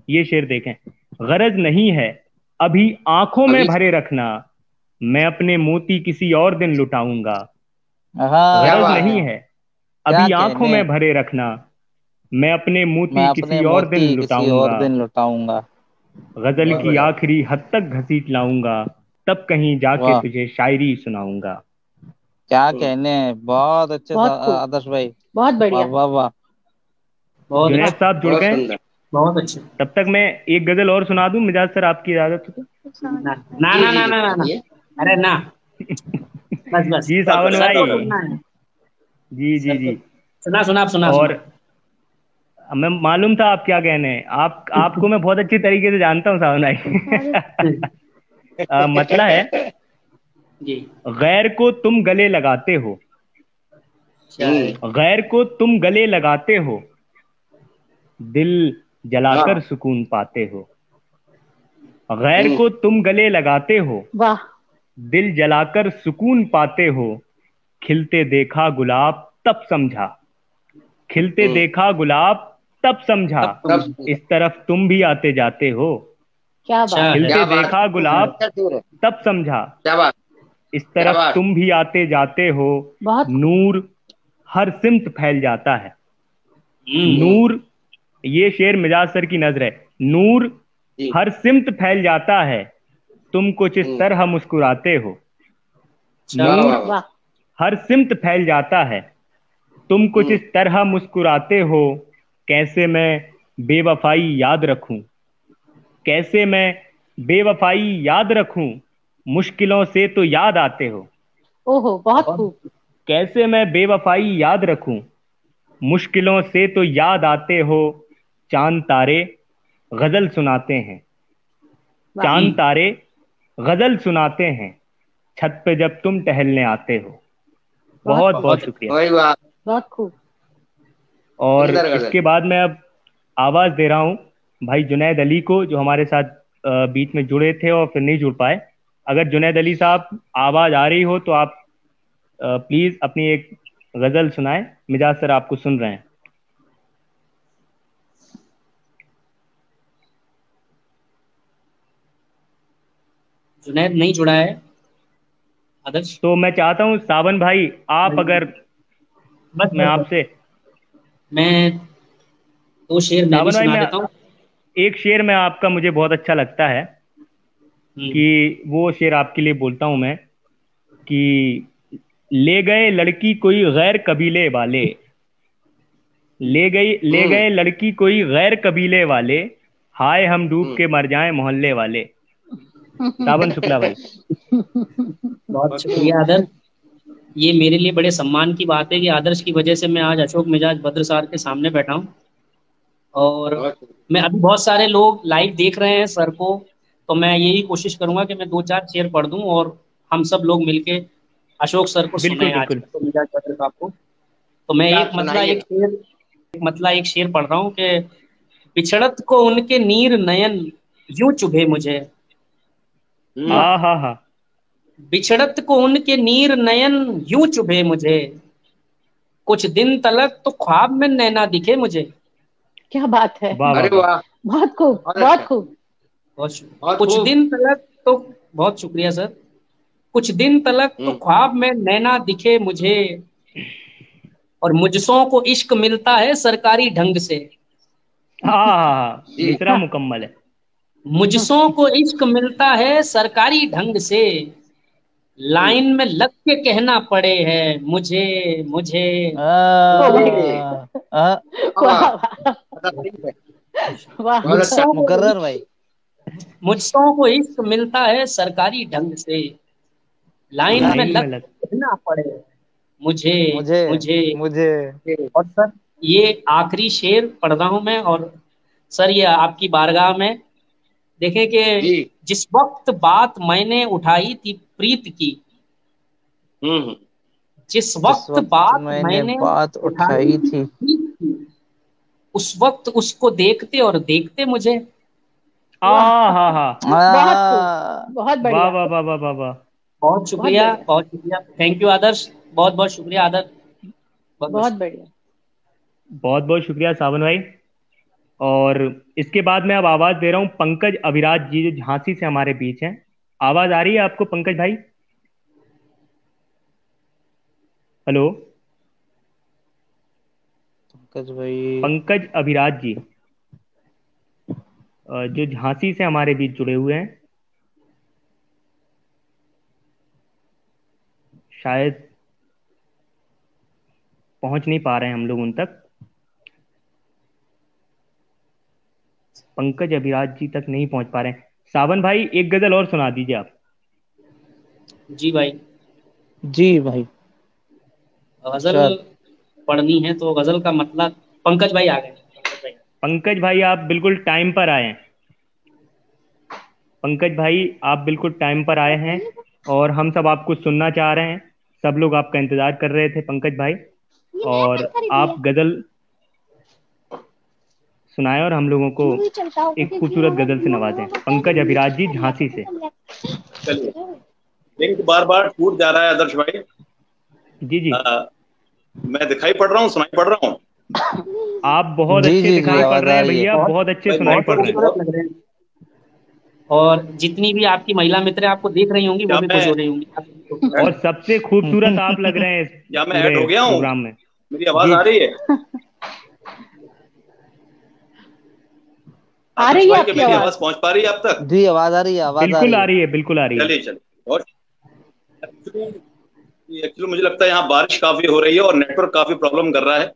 ये शेर देखें। गरज नहीं है अभी आंखों में अभी भरे रखना, मैं अपने मोती किसी और दिन लुटाऊंगा। क्या गरज हाँ। बात है। नहीं है क्या अभी आंखों कहने। में भरे रखना, मैं अपने मैं मोती अपने किसी और दिन मोती किसी और लुटाऊंगा। दिन लुटाऊंगा। गजल बहुत की बढ़िया। आखिरी हद तक घसीट लाऊंगा, तब कहीं जाके वाह तुझे शायरी सुनाऊंगा। क्या हम्म, कहने। बहुत अच्छे बहुत खूब, आदर्श भाई। बहुत वाह बढ़िया। वाह वाह। बहुत जुनैद अच्छे। साहब जुड़ बहुत गए। सुंदर। बहुत अच्छे। तब तक मैं एक गजल और सुना दूं, मिजाज सर आपकी इजाजत हो ना ना जी ना जी ना जी ना ना ना। पढ़िए। अरे ना, बस बस। जी बहुत सावन बढ़िया। सर को भाई। सुनना है। जी जी सर को जी। सुना सुना, आप सुना और सुना। हमें मालूम था आप क्या कहने हैं। आपको मैं बहुत अच्छी तरीके से जानता हूँ सावन भाई। मतला है, जी। गैर को तुम गले लगाते हो। क्या है? गैर को तुम गले लगाते हो, दिल हाँ। जलाकर सुकून पाते हो। गैर हम्म, को तुम गले लगाते हो, वाह। दिल जलाकर सुकून पाते हो। खिलते देखा गुलाब तब समझा। खिलते हम्म, देखा गुलाब तब समझा, तब तुम। सब इस तरफ तुम भी आते जाते हो। क्या अच्छा बात। है। खिलते क्या बात देखा है। गुलाब अच्छा शेर है। तब समझा, क्या बात। इस क्या तरफ बात। तुम भी आते जाते हो। बहुत खूब। नूर हर सिमत फैल जाता है। हम्म। हम्म, नूर, ये शेर मिजाज सर की नजर है। नूर जी। हर सिमत फैल जाता है, तुम कुछ इस हम्म, तरह मुस्कुराते हो। अच्छा। वाह नूर वाह वाह। वाह। हर सिमत फैल जाता है, तुम कुछ हम्म, इस तरह मुस्कुराते हो। कैसे मैं बेवफाई याद रखूं। कैसे मैं बेवफाई याद रखूं, मुश्किलों से तो याद आते हो। ओहो, बहुत बहुत। खूब। कैसे मैं बेवफाई याद रखूं, मुश्किलों से तो याद आते हो। चांद तारे गजल सुनाते हैं, चांद तारे गजल सुनाते हैं, छत पे जब तुम टहलने आते हो। बहुत बहुत शुक्रिया। वही बात, बहुत खूब। और सुंदर गजल। इसके बाद मैं अब आवाज दे रहा हूँ भाई जुनैद अली को, जो हमारे साथ बीच में जुड़े थे और फिर नहीं जुड़ पाए। अगर जुनैद अली साहब आवाज आ रही हो तो आप प्लीज अपनी एक गजल सुनाएं। मिजाज सर आपको सुन रहे हैं। जुनैद नहीं जुड़ा है आदर्श। तो मैं चाहता हूँ सावन भाई आप अगर बस मैं आपसे मैं 2 शेर मैं भी सावन भाई सुना मैं देता हूँ। एक शेर में आपका मुझे बहुत अच्छा लगता है कि वो शेर आपके लिए बोलता हूं मैं कि ले गए लड़की कोई गैर कबीले वाले, ले गए लड़की कोई गैर कबीले वाले, हाय हम डूब के मर जाएं मोहल्ले वाले। सावन शुक्ला भाई। बहुत शुक्रिया आदर्श। ये मेरे लिए बड़े सम्मान की बात है कि आदर्श की वजह से मैं आज अशोक मिजाज बद्र सार के सामने बैठा हूँ। और मैं अभी बहुत सारे लोग लाइव देख रहे हैं सर को, तो मैं यही कोशिश करूंगा कि मैं 2-4 शेर पढ़ दूं और हम सब लोग मिलके अशोक सर को बिल्कुल सुने आज बिल्कुल। अशोक मिजाज बद्र साहब को। तो मैं एक शेर पढ़ रहा हूँ कि बिछड़त को उनके नीर नयन यूं चुभे मुझे, हाँ हाँ हाँ। बिछड़त को उनके नीर नयन यूं चुभे मुझे, कुछ दिन तलक तो ख्वाब में नैना दिखे मुझे। क्या बात है। वाह अरे वाह। वाह, बहुत खूब, बहुत खूब। कुछ दिन तलक तो, बहुत शुक्रिया सर। कुछ दिन तलक तो ख्वाब में नैना दिखे मुझे, और मुझसों को इश्क मिलता है सरकारी ढंग से। हाँ हाँ हाँ, मिसरा मुकम्मल है। मुझसों को इश्क मिलता है सरकारी ढंग से, लाइन में लग के कहना पड़े है मुझे मुझे। मुझसों मुकर्रर भाई। मुझसों को इश्क मिलता है सरकारी ढंग से, लाइन में लग के कहना पड़े मुझे मुझे मुझे मुझे। और सर ये आखिरी शेर पढ़ रहा हूं मैं। और सर ये आपकी बारगाह में देखें कि जिस वक्त बात मैंने उठाई थी प्रीत की, जिस वक्त बात मैंने बात उठाई थी, प्रीत की, उस वक्त उसको देखते और देखते मुझे। बहुत बढ़िया। वाह वाह वाह वाह वाह। बहुत शुक्रिया, बहुत शुक्रिया। थैंक यू आदर्श, बहुत बहुत शुक्रिया आदर्श। बहुत बढ़िया। बहुत बहुत शुक्रिया सावन भाई। और इसके बाद मैं अब आवाज दे रहा हूँ पंकज अभिराज जी, जो झांसी से हमारे बीच हैं। आवाज आ रही है आपको पंकज भाई? हेलो पंकज भाई। पंकज अभिराज जी जो झांसी से हमारे बीच जुड़े हुए हैं, शायद पहुंच नहीं पा रहे हैं हम लोग उन तक। पंकज अभिराज जी तक नहीं पहुंच पा रहे हैं। सावन भाई एक गजल और सुना दीजिए आप। जी भाई। जी भाई। गजल पढ़नी है तो गजल का मतलब, पंकज भाई आ गए। पंकज भाई आप बिल्कुल टाइम पर आए हैं। पंकज भाई आप बिल्कुल टाइम पर आए हैं और हम सब आपको सुनना चाह रहे हैं। सब लोग आपका इंतजार कर रहे थे पंकज भाई, और आप गजल सुनाए और हम लोगों को एक खूबसूरत गजल से नवाजें। पंकज अभिराज जी झांसी से। चलिए, लिंक बार बार टूट जा रहा है आदर्श भाई। जी जी। मैं दिखाई पड़ रहा हूँ, सुनाई पड़ रहा हूँ? आप बहुत अच्छे दिखाई पड़ रहे हैं भैया, बहुत अच्छे सुनाई पड़ रहे हैं। और जितनी भी आपकी महिला मित्र आपको देख रही होंगी वो भी खुश हो रही होंगी। और सबसे खूबसूरत आप लग रहे हैं क्या मैं ऐड हो गया हूँ प्रोग्राम में? मेरी आवाज आ रही है? आ रही है मेरी आवाज पहुंच पा रही है अब तक? जी आवाज आ रही है, आवाज बिल्कुल आ रही है, बिल्कुल आ रही है। चलिए चलिए। और एक्चुअली मुझे लगता है यहाँ बारिश काफी हो रही है और नेटवर्क काफी प्रॉब्लम कर रहा है,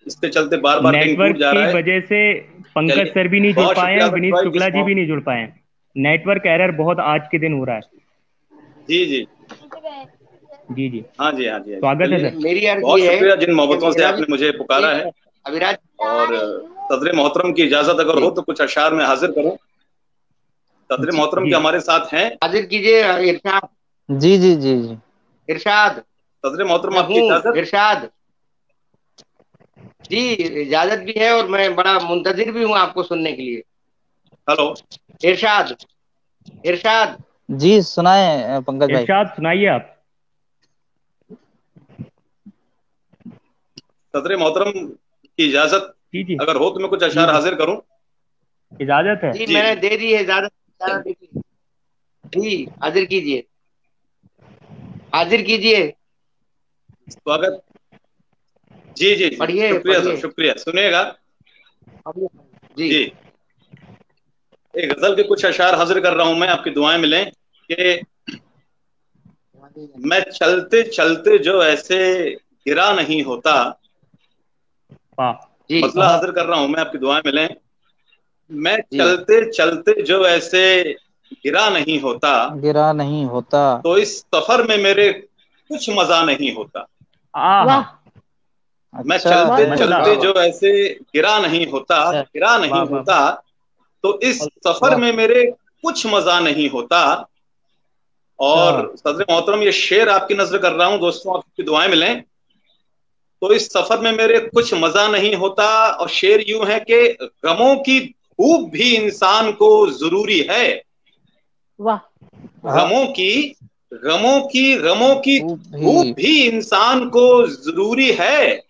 इसके चलते बार बार लिंक टूट जा रहा है। नेटवर्क की वजह से पंकज सर भी नहीं जुड़ पाए हैं, विनीत शुक्ला जी भी नहीं जुड़ पाए हैं। नेटवर्क एरर बहुत आज के दिन हो रहा है। जी जी जी जी। हाँ जी हाँ जी। स्वागत है सर। मेरी बहुत शुक्रिया जिन मोहब्बतों से आपने मुझे पुकारा है। अभिराज और सदर मोहतरम की इजाजत अगर हो तो कुछ अशार में हाजिर करूं। सदर मोहतरम के हमारे साथ हैं। हाजिर कीजिए इरशाद। जी जी जी जी। इरशाद। सदर मोहतरम आपकी हूँ इजाजत। इरशाद जी, इजाजत भी है और मैं बड़ा मुंतजिर भी हूँ आपको सुनने के लिए। हेलो इरशाद। इरशाद जी सुनाए पंकज भाई। इरशाद सुनाइए आप। सदर मोहतरम की इजाजत जी जी अगर हो तो मैं कुछ जी अशार जी, हाजिर करूं। इजाजत है। जी, जी मैंने दे दी है इजाजत। इजाजत दीजिए। जी, हाजिर कीजिए, हाजिर कीजिए। स्वागत। जी जी जी, पढ़िए शुक्रिया सर, पढ़िए। शुक्रिया। सुनिएगा जी जी, एक गजल के कुछ अशार हाजिर कर रहा हूं मैं, आपकी दुआएं मिलें कि मैं चलते चलते जो ऐसे गिरा नहीं होता। वाह। जी मसला हाजिर कर रहा हूं मैं, आपकी दुआएं मिलें। मैं जी चलते चलते जो ऐसे गिरा नहीं होता, गिरा नहीं होता। तो इस सफर में मेरे कुछ मजा नहीं होता। आहा। वाह, मैं अच्छा चलते बहुत है। खूब। चलते जो ऐसे गिरा नहीं होता, गिरा वाह नहीं वाह होता, तो इस सफर वाह। में मेरे कुछ मजा नहीं होता। अच्छा। और सदर मोहतरम ये शेर आपकी नजर कर रहा हूं दोस्तों, आपकी दुआएं मिलें। तो इस सफर में मेरे कुछ मजा नहीं होता, और शेर यूं है कि गमों की धूप भी इंसान को जरूरी है। वाह, हाँ, गमों की वो धूप भी। भी इंसान को जरूरी है।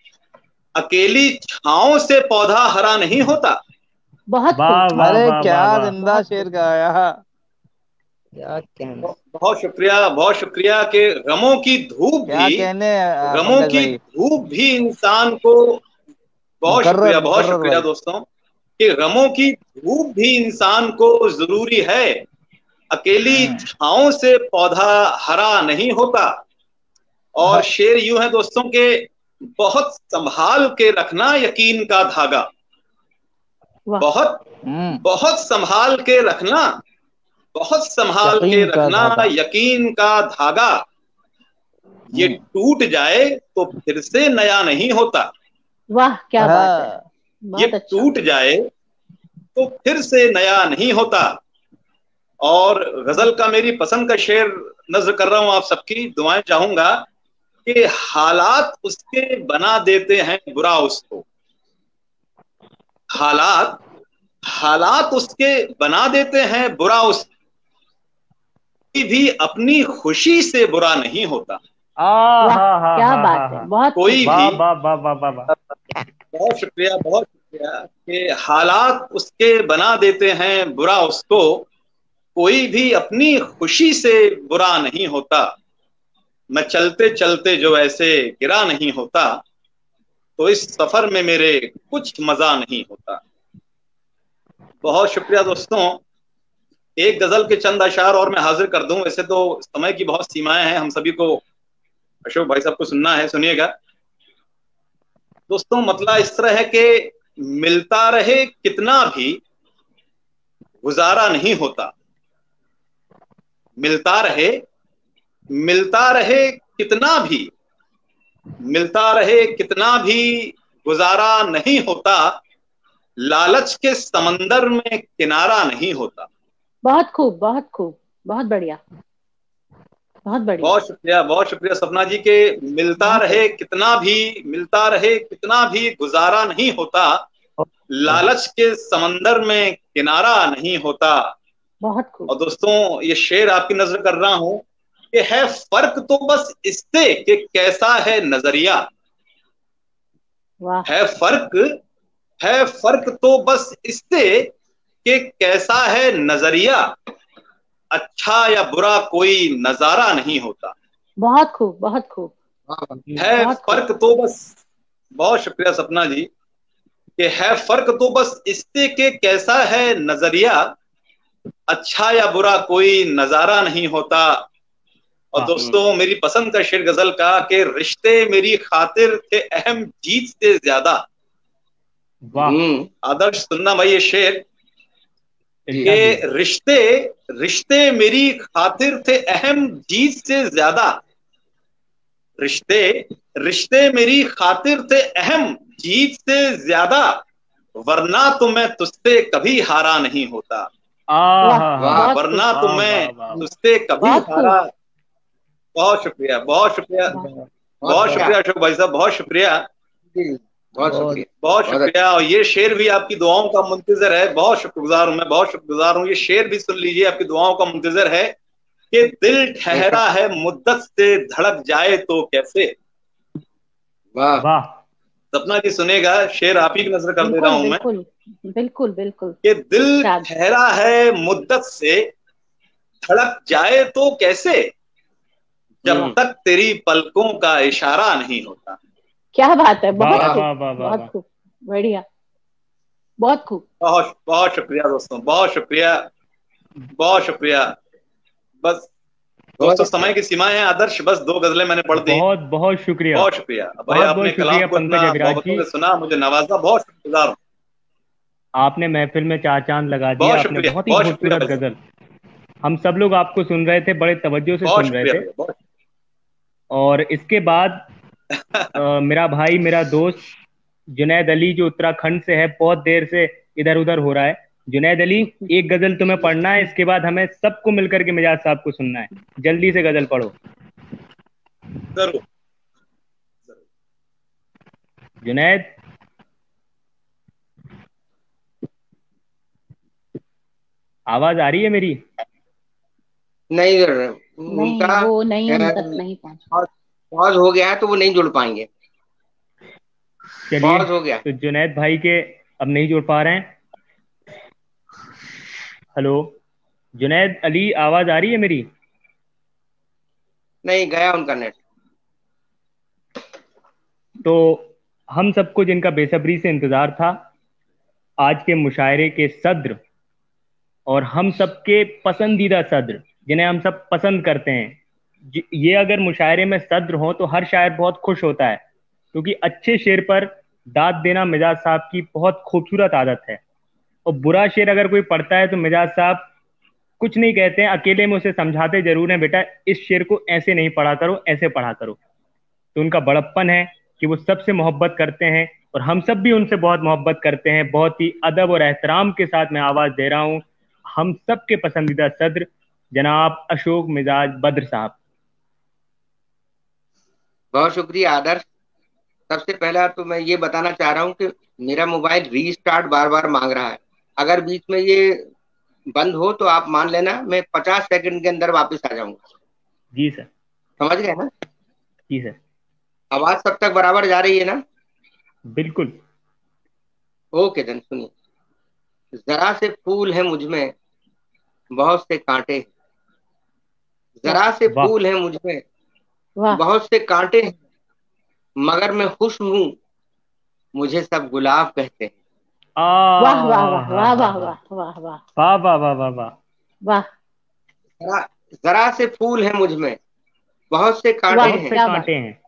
अकेली छांव से पौधा हरा नहीं होता। बहुत वाह खूब, वाह अरे वाह वाह क्या वाह। जिंदा बहुत शेर खूब। गाया। क्या कहने। बहुत शुक्रिया, बहुत शुक्रिया कि क्या कहने गमों पंकज की भाई। धूप भी इंसान को, मुकर्रर बहुत मुकर्रर शुक्रिया भाई। दोस्तों, कि गमों की धूप भी इंसान को जरूरी है। अकेली हम्म। छांव से पौधा हरा नहीं होता। और हाँ, शेर यूं है दोस्तों के, बहुत संभाल के रखना यकीन का धागा। वाह, बहुत हम्म। बहुत संभाल के रखना, बहुत संभाल के यकीन का रखना धागा। यकीन का धागा। ये हम्म। टूट जाए तो फिर से नया नहीं होता। वाह, क्या बात है। हाँ। ये बहुत अच्छा। टूट जाए तो फिर से नया नहीं होता। और गजल का मेरी पसंद का शेर नज्र कर रहा हूं, आप सबकी दुआएं चाहूंगा कि हालात उसके बना देते हैं बुरा उसको। हालात हालात उसके बना देते हैं बुरा उसको, भी अपनी खुशी से बुरा नहीं होता। वाह, आहा हा क्या हा हा बात है, हा। बहुत खूब। कोई भी, वाह वाह वाह वाह वाह वाह। बहुत शुक्रिया, बहुत शुक्रिया कि हालात उसके बना देते हैं बुरा उसको, कोई भी अपनी खुशी से बुरा नहीं होता। मैं चलते चलते जो ऐसे गिरा नहीं होता, तो इस सफर में मेरे कुछ मजा नहीं होता। बहुत शुक्रिया दोस्तों। एक गजल के चंद अशार और मैं हाजिर कर दूं। वैसे तो समय की बहुत सीमाएं हैं, हम सभी को अशोक भाई साहब को सुनना है, सुनिएगा दोस्तों। मतलब इस तरह है कि मिलता रहे कितना भी गुजारा नहीं होता। मिलता रहे, मिलता रहे कितना भी, मिलता रहे कितना भी गुजारा नहीं होता। लालच के समंदर में किनारा नहीं होता। बहुत खूब, बहुत खूब, बहुत बढ़िया, बहुत बढ़िया। बहुत शुक्रिया सपना जी के। मिलता बहुत रहे कितना भी, मिलता रहे कितना भी गुजारा नहीं होता। लालच के समंदर में किनारा नहीं होता। बहुत खूब। और दोस्तों ये शेर आपकी नजर कर रहा हूं कि है फर्क तो बस इससे कि कैसा है नजरिया। वाह, है फर्क, है फर्क तो बस इससे कि कैसा है नजरिया। अच्छा या बुरा कोई नजारा नहीं होता। बहुत खूब, बहुत खूब, है बहुत खूब। फर्क तो बस, बहुत शुक्रिया सपना जी, कि है फर्क तो बस इससे कि कैसा है नजरिया। अच्छा या बुरा कोई नजारा नहीं होता। और वाह दोस्तों मेरी पसंद का शेर गजल का कि रिश्ते मेरी खातिर थे अहम जीत से ज्यादा। वाह। आदर्श सुनना भाई ये शेर इरशाद जी। कि रिश्ते, रिश्ते मेरी खातिर थे अहम जीत से ज्यादा। रिश्ते, रिश्ते मेरी खातिर थे अहम जीत से ज्यादा। वरना तो मैं तुझसे कभी हारा नहीं होता। वाह, वरना तो मैं तुझसे कभी बहुत खूब। हारा। बहुत शुक्रिया, बहुत शुक्रिया, बहुत शुक्रिया अशोक भाई साहब, बहुत शुक्रिया, बहुत शुक्रिया, बहुत शुक्रिया। और ये शेर भी आपकी दुआओं का मुंतजर है, बहुत शुक्रगुजार हूँ मैं, बहुत शुक्रगुजार हूँ। ये शेर भी सुन लीजिए, आपकी दुआओं का मुंतजर है कि दिल ठहरा है मुद्दत से, धड़क जाए तो कैसे। वाह वाह, सपना जी सुनेगा, शेर आप ही की नजर कर दे रहा हूं मैं, बिल्कुल बिल्कुल बिल्कुल। कि दिल इरशाद। ठहरा है मुद्दत से, धड़क जाए तो कैसे, जब तक तेरी पलकों का इशारा नहीं होता। क्या बात है, बहुत वाह खूब, वाह वाह वाह बहुत वाह। खूब, बढ़िया, बहुत खूब। बहुत बहुत शुक्रिया दोस्तों, बहुत शुक्रिया, बहुत शुक्रिया। बस दोस्तों, समय की सीमाएं हैं आदर्श, बस 2 गजलें मैंने पढ़ दी। बहुत बहुत शुक्रिया, बहुत शुक्रिया भाई, बहुत आपने बहुत शुक्रिया कलाम को पंकज इतना अभिराज मोहब्बतों जी। से सुना, मुझे नवाजा, बहुत शुक्रगुजार हूँ। आपने महफिल में चार चांद लगा दिया, बहुत आपने शुक्रिया, बहुत ही बहुत शुक्रिया खूबसूरत भाई साहब, गजल। हम सब लोग आपको सुन रहे थे, बड़े तवज्जो से बहुत सुन रहे शुक्रिया थे। भैया, बहुत और इसके बाद मेरा भाई, मेरा दोस्त जुनैद अली, जो उत्तराखंड से है, बहुत देर से इधर उधर हो रहा है। जुनैद अली, एक गजल तुम्हें पढ़ना है, इसके बाद हमें सबको मिलकर के मिजाज साहब को सुनना है। जल्दी से गजल पढ़ो जरूर। जुनैद। आवाज आ रही है मेरी? नहीं नहीं, उनका वो नहीं, उन तक नहीं पहुंचा। पॉज हो गया है तो वो नहीं जुड़ पाएंगे। चलिए, पॉज हो गया। तो जुनैद भाई के अब नहीं जुड़ पा रहे हैं। हेलो जुनैद अली, आवाज आ रही है मेरी? नहीं, गया उनका नेट। तो हम सबको जिनका बेसब्री से इंतजार था, आज के मुशायरे के सद्र और हम सबके पसंदीदा सद्र, जिन्हें हम सब पसंद करते हैं, ये अगर मुशायरे में सद्र हो तो हर शायर बहुत खुश होता है, क्योंकि अच्छे शेर पर दाद देना मिजाज साहब की बहुत खूबसूरत आदत है। और बुरा शेर अगर कोई पढ़ता है तो मिजाज साहब कुछ नहीं कहते हैं, अकेले में उसे समझाते जरूर हैं, बेटा इस शेर को ऐसे नहीं पढ़ा करो, ऐसे पढ़ा करो। तो उनका बड़प्पन है कि वो सबसे मोहब्बत करते हैं, और हम सब भी उनसे बहुत मोहब्बत करते हैं। बहुत ही अदब और एहतराम के साथ मैं आवाज दे रहा हूँ हम सबके पसंदीदा सद्र, जनाब अशोक मिजाज बद्र साहब। बहुत शुक्रिया आदर्श। सबसे पहला तो मैं ये बताना चाह रहा हूँ कि मेरा मोबाइल रीस्टार्ट बार बार मांग रहा है। अगर बीच में ये बंद हो तो आप मान लेना, मैं 50 सेकंड के अंदर वापस आ जाऊंगा। जी सर। समझ गए ना? जी सर। आवाज सब तक बराबर जा रही है ना? बिल्कुल। ओके देन, सुनिए। जरा से फूल है मुझ में, बहुत से कांटे। जरा से वाह फूल है मुझ में, वाह बहुत से कांटे हैं, मगर मैं खुश हूँ, मुझे सब गुलाब कहते हैं। वाह वाह वाह वाह वाह वाह वाह वाह वाह वाह वाह वाह वाह वाह वाह वाह। वाह। जरा जरा से फूल है मुझ में, बहुत से कांटे वाह, बहुत से हैं। क्या बात। कांटे हैं,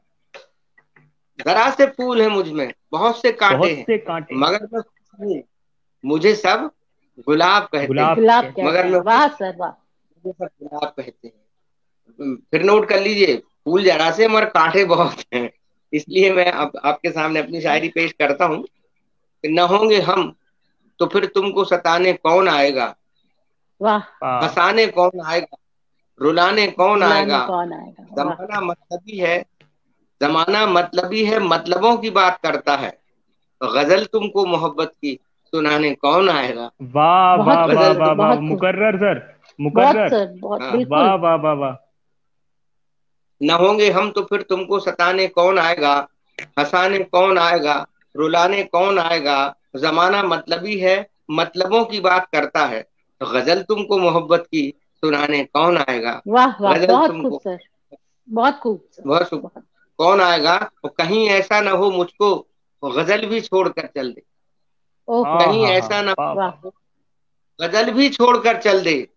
जरा से फूल है मुझ में, बहुत से कांटे बहुत हैं, से कांटे हैं, मगर मैं खुश हूँ, मुझे सब गुलाब कहते हैं। गुलाब गुलाब कहते कहते मगर हैं, मैं वाह सर वाह। मुझे सब गुलाब कहते हैं। फिर नोट कर लीजिए, फूल जरा से मगर कांटे बहुत हैं। इसलिए मैं अब आपके सामने अपनी शायरी पेश करता हूँ कि न होंगे हम तो फिर तुमको सताने कौन आएगा, वाह, वाह। हंसाने कौन आएगा, रुलाने कौन रुलाने आएगा। कौन आएगा। वाह जमाना मतलबी है, जमाना मतलबी है, मतलबों की बात करता है। गजल तुमको मोहब्बत की सुनाने कौन आएगा। वाह बहुत वाह खूब, वाह गजल वाह तुम वाह, बहुत खूब, मुकर्रर सर, बहुत मुकर्रर। सर, बहुत, हाँ, बिल्कुल। वाह वाह वाह वाह। न होंगे हम तो फिर तुमको सताने कौन आएगा, हंसाने कौन आएगा, रुलाने कौन आएगा। जमाना मतलबी है, मतलबों की बात करता है। गजल तुमको मोहब्बत की सुनाने कौन आएगा। वाह वाह, गजल बहुत खूब तुमको सर, बहुत खूब सर, बहुत बहुत। कौन आएगा। और कहीं ऐसा ना हो मुझको गजल भी छोड़कर चल दे। ओहो, हाँ कहीं हाँ हाँ, ऐसा ना वाह वाह वाह। हो गजल भी छोड़कर चल दे,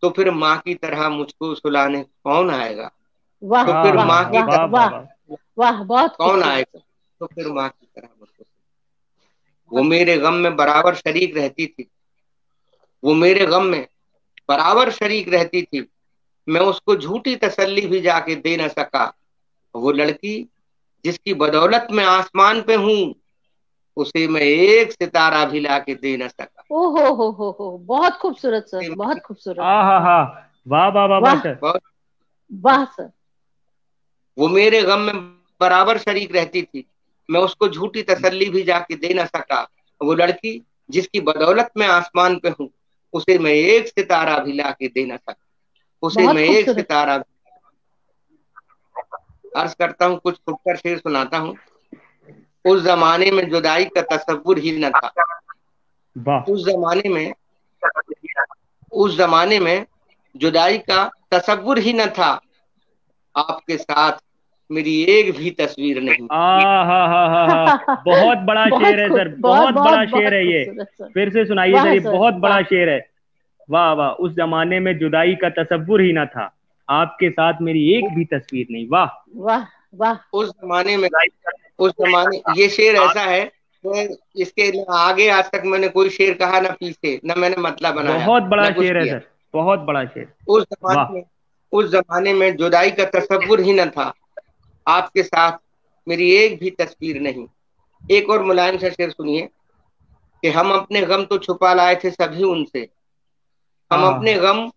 तो फिर माँ की तरह मुझको सुलाने कौन आएगा। वाह तो हाँ फिर हाँ वाह माँ हाँ, की वाह वाह तरह वाह वाह वाह। वाह, बहुत कौन खूबसूरत आएगा, सर। तो फिर माँ की तरह मुझको। वो मेरे गम में बराबर शरीक रहती थी, वो मेरे गम में बराबर शरीक रहती थी। मैं उसको झूठी तसल्ली भी जाके दे न सका। वो लड़की जिसकी बदौलत मैं आसमान पे हूँ, उसे मैं एक सितारा भी ला के दे न सका। ओ हो, बहुत खूबसूरत सर, बहुत खूबसूरत। हाँ, वाह वाह वाह वाह सर, बहुत वाह सर। वो मेरे गम में बराबर शरीक रहती थी, मैं उसको झूठी तसल्ली भी जाके दे न सका। वो लड़की जिसकी बदौलत मैं आसमान पे हूँ, उसे मैं एक सितारा भी ला के दे न सका। उसे बहुत मैं एक खूबसूरत। सितारा अर्ज करता हूँ, कुछ फुटकर शेर सुनाता हूँ। उस जमाने में जुदाई का तसव्वुर ही न था। वाह उस जमाने में जुदाई का तसव्वुर ही न था। आपके साथ मेरी एक भी तस्वीर नहीं। हा बहुत बड़ा शेर है सर, बहुत बड़ा शेर है ये। खूबसूरत सर। फिर से सुनाइए वाह सर, ये सर, बहुत बड़ा वाह। शेर है। वाह वाह, उस जमाने में जुदाई का तसव्वुर ही ना था, आपके साथ मेरी एक भी तस्वीर नहीं। वाह वाह वाह। उस जमाने ये शेर ऐसा है कि इसके आगे आज तक मैंने कोई शेर कहा ना पीछे, ना मैंने मतलब बनाया, बहुत बड़ा ना कुछ शेर है किया। सर, बहुत बड़ा शेर। उस वाह जमाने में जुदाई का तसव्वुर ही न था, आपके साथ मेरी एक भी तस्वीर नहीं। एक और मुलायम सा शेर सुनिए कि हम अपने गम तो छुपा लाए थे सभी उनसे, हम अपने गम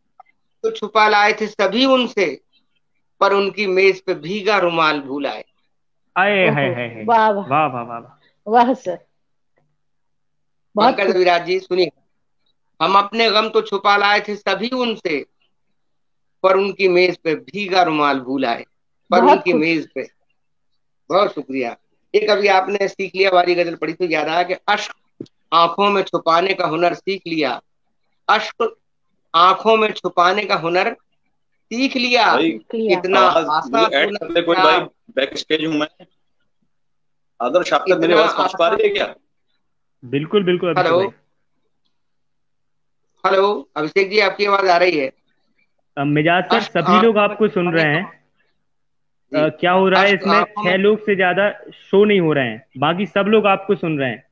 तो छुपा लाए थे सभी उनसे, पर उनकी मेज पे भीगा रुमाल भूल आए। आए है। वाह वाह वाह वाह वाह। वाह सर, बहुत पंकज अविराज जी सुनिए, हम अपने गम तो छुपा लाए थे सभी उनसे, पर उनकी मेज पे भीगा रुमाल भूल आए। पर बहुत उनकी मेज पे। बहुत शुक्रिया। एक अभी आपने सीख लिया वाली गजल पढ़ी तो याद आया कि अश्क आंखों में छुपाने का हुनर सीख लिया। अश्क आंखों में छुपाने का हुनर सीख लिया। भाई कितना आसान मुझे ऐड कर दे कोई भाई, बैक स्टेज हूँ मैं। आदर्श आप तक मेरी आवाज पहुंच पा रही है क्या? बिल्कुल बिल्कुल अभिषेक हेलो भाई। हेलो अभिषेक जी, आपकी आवाज आ रही है। मिजाज सर, सभी लोग आपको सुन रहे हैं। क्या हो रहा है इसमें, 6 लोग से ज्यादा शो नहीं हो रहे हैं, बाकी सब लोग आपको सुन रहे हैं।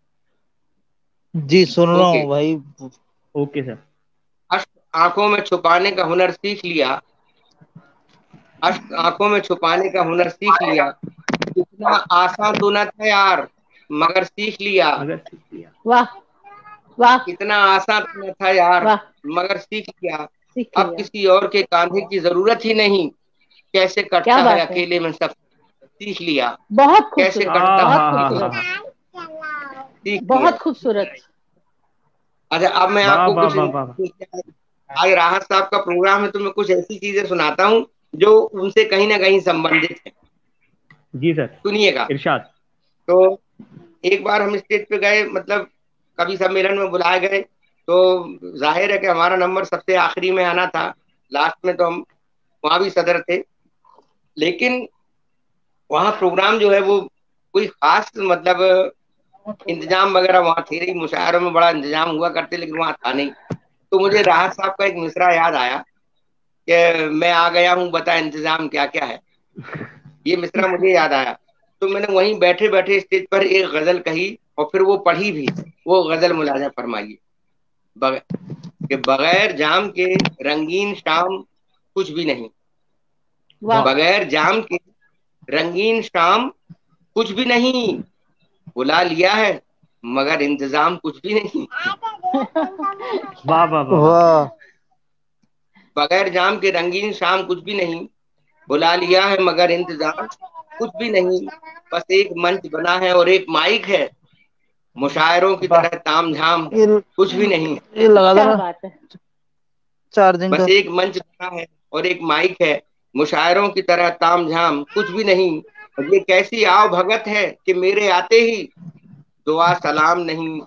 जी सुन रहा हूँ भाई। Okay sir. अश्क आंखों में छुपाने का हुनर सीख लिया। अश्क आंखों में छुपाने का हुनर सीख लिया। इतना आसान तो न था यार, मगर सीख लिया। वाह वाह। इतना आसान तो न था यार, वाह। मगर सीख लिया। सीख अब लिया। किसी और के कांधे की जरूरत ही नहीं, कैसे क्या कटता है बात है। अकेले में सब सीख लिया। बहुत कैसे खूबसूरत, कटता बहुत है खूबसूरत, सीख बहुत लिया। खूबसूरत। अच्छा अब मैं वाह आपको वाह कुछ, वाह वाह। आज राहत साहब का प्रोग्राम है तो मैं कुछ ऐसी चीजें सुनाता हूँ जो उनसे कहीं ना कहीं संबंधित है। जी सर, सुनिएगा। इरशाद। तो एक बार हम स्टेज पे गए, मतलब कवि सम्मेलन में बुलाए गए, तो जाहिर है कि हमारा नंबर सबसे आखिरी में आना था, लास्ट में तो हम वहां भी सदर थे। लेकिन वहाँ प्रोग्राम जो है वो कोई खास मतलब इंतजाम वगैरह वहाँ थे नहीं। मुशायरों में बड़ा इंतजाम हुआ करते, लेकिन वहाँ था नहीं। तो मुझे राहत साहब का एक मिसरा याद आया कि मैं आ गया हूँ, बता इंतजाम क्या क्या है। ये मिसरा मुझे याद आया, तो मैंने वहीं बैठे बैठे स्टेज पर एक गजल कही और फिर वो पढ़ी भी। वो गजल मुलाजा फरमाइए। कि बगैर जाम के रंगीन शाम कुछ भी नहीं। बगैर जाम के रंगीन शाम कुछ भी नहीं। बुला लिया है मगर इंतजाम कुछ भी नहीं। वाह वाह वाह। वाह बगैर जाम के रंगीन शाम कुछ भी नहीं, बुला लिया है मगर इंतजाम कुछ भी नहीं। बस एक मंच बना है और एक माइक है, मुशायरों की वाह। तरह तामझाम ये कुछ भी नहीं। ये लगा क्या देना बात है। चार्जिंग बस का। एक मंच बना है और एक माइक है, मुशायरों की तरह तामझाम कुछ भी नहीं। और ये कैसी आव भगत है कि मेरे आते ही दुआ सलाम नहीं,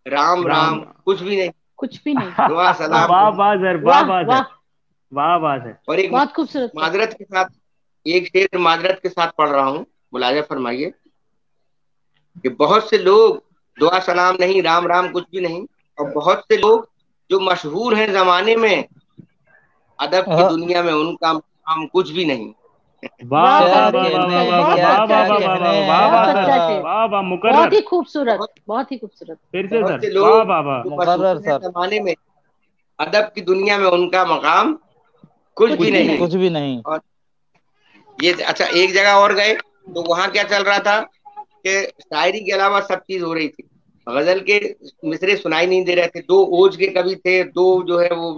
राम राम राम कुछ भी नहीं। कुछ भी नहीं। दुआ सलाम वाह नहीं। वाह सर, वाह वाह वाह वाह। सर, वाह वाह सर। और एक बहुत खूबसूरत सर। माजरत के साथ, एक शेर माजरत के साथ पढ़ रहा हूँ, मुलाजा फरमाइए। कि बहुत से लोग दुआ सलाम नहीं, राम राम कुछ भी नहीं, और बहुत से लोग जो मशहूर हैं जमाने में, अदब की दुनिया में उनका काम कुछ भी नहीं। वाह वाह वाह सर, वाह वाह बिल्कुल वाह सही, वाह बहुत वाह सच्चा वाह शेर, वाह वाह वाह बहुत वाह सच्चा सर, शेर, वाह वाह बहुत मुकर्रर। ही खूबसूरत, बहुत बहुत ही खूबसूरत। फिर से बहुत से सर, वाह लोग वाह वाह। जो मुकर्रर मशहूर हैं सर। जमाने में, अदब की दुनिया में उनका मकाम कुछ भी नहीं। कुछ भी नहीं। और ये अच्छा, एक जगह और गए तो वहां क्या चल रहा था कि शायरी के अलावा सब चीज हो रही थी। गजल के मिसरे सुनाई नहीं दे रहे थे। दो ओज के कवि थे, दो जो है वो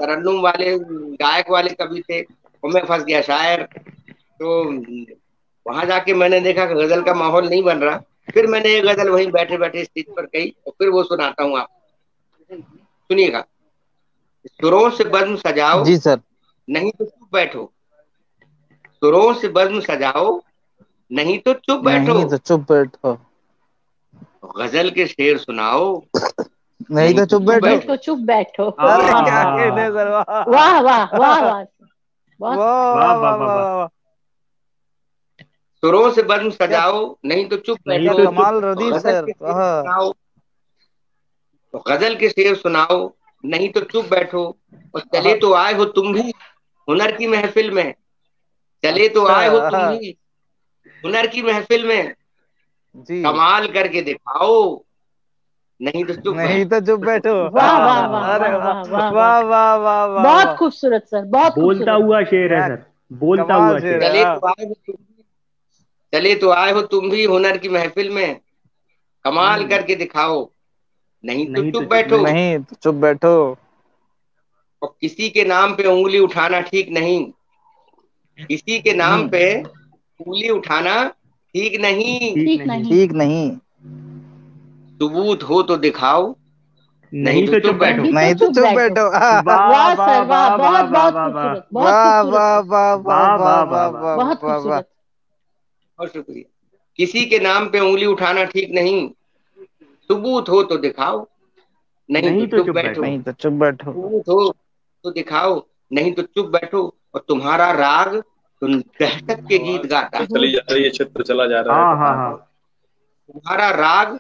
तरन्नुम वाले गायक वाले कवि थे, और मैं फंस गया शायर। तो वहां जाके मैंने देखा कि गजल का माहौल नहीं बन रहा। फिर मैंने एक गजल वहीं बैठे बैठे स्टेज पर कही, और फिर वो सुनाता हूँ आप सुनिएगा। सुरों से बज्म सजाओ, जी सर। नहीं तो चुप बैठो। सुरों से बज्म सजाओ, नहीं तो चुप बैठो। नहीं तो चुप बैठो। गजल के शेर सुनाओ, नहीं नहीं तो तो चुप चुप बैठो। नहीं बैठो। तो चुप बैठो। अरे वाह क्या वाह कहने सर, वाह वाह वाह वाह वाह, वाह बहुत वाह वाह वाह वाह वाह वाह। वाह वाह। सुरों से बज्म क्या सजाओ, नहीं तो चुप नहीं क्या बैठो। तो चुप। कमाल रदीफ गजल सर, के शेर वाह। सुनाओ, तो गजल के शेर सुनाओ, नहीं तो चुप बैठो। और चले तो आए हो तुम भी हुनर की महफिल में। चले तो अच्छा, आए हो तुम भी हुनर की महफिल में। जी। कमाल करके दिखाओ, नहीं तो चुप नहीं बैठो। तो चुप बैठो। वाह वाह वाह अरे वाह वाह वाह वाह वाह, वाह वाह वाह वाह बहुत वाह। खूबसूरत सर, बहुत बोलता खूबसूरत। हुआ शेर है क्या सर, बोलता कमाल हुआ शेर शेर। है, चले हाँ। तो आए हो तुम भी चले तो आए हो तुम भी हुनर की महफिल में। कमाल हम्म। करके दिखाओ, नहीं तो नहीं तो चुप चुप बैठो। बैठो। नहीं तो चुप बैठो। और किसी के नाम पे उंगली उठाना ठीक नहीं। किसी के नाम पे हम्म। उंगली उठाना ठीक नहीं। ठीक ठीक नहीं। नहीं। ठीक नहीं। सबूत हो तो दिखाओ, नहीं नहीं तो तो चुप चुप बैठो। बैठो। नहीं तो नहीं तो चुप चुप बैठो। बैठो। वाह वाह वाह सर वाह, वाह वाह बहुत वाह बहुत वाह वाह खूबसूरत, बहुत वाह खूबसूरत वाह सर, वाह वाह वाह वाह वाह वाह वाह वाह। वाह बहुत वाह वाह। खूबसूरत। बहुत शुक्रिया। किसी के नाम पे उंगली उठाना ठीक नहीं। सबूत हो तो दिखाओ, नहीं तो नहीं तो चुप चुप बैठो। बैठो। नहीं तो चुप बैठो। सबूत हो तो दिखाओ, नहीं तो चुप बैठो। और तुम्हारा राग तो दहशत के गीत गाता है। चली जा रही है, चित्र चला जा रहा है, हाँ हाँ पता हाँ। नहीं। तुम्हारा राग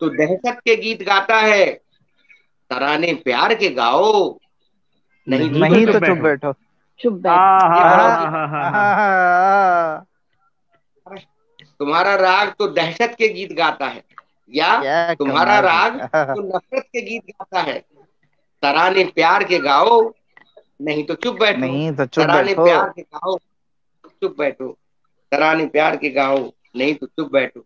तो दहशत के गीत गाता है। तराने प्यार के गाओ, नहीं तो नहीं तो चुप नहीं चुप तो बैठो। चुप बैठो। बैठो। चुप आ बैठो। ये हा बहुत हा हाँ ही हा हा हा। हाँ। तुम्हारा राग तो दहशत के गीत गाता है, या क्या तुम्हारा कमाल राग है। तो नफरत के गीत गाता है। तराने प्यार के गाओ, नहीं तो चुप बैठो। नहीं तो चुप तराने बैठो। प्यार के गाओ, चुप बैठो। तराने प्यार के गाओ, नहीं तो चुप बैठो।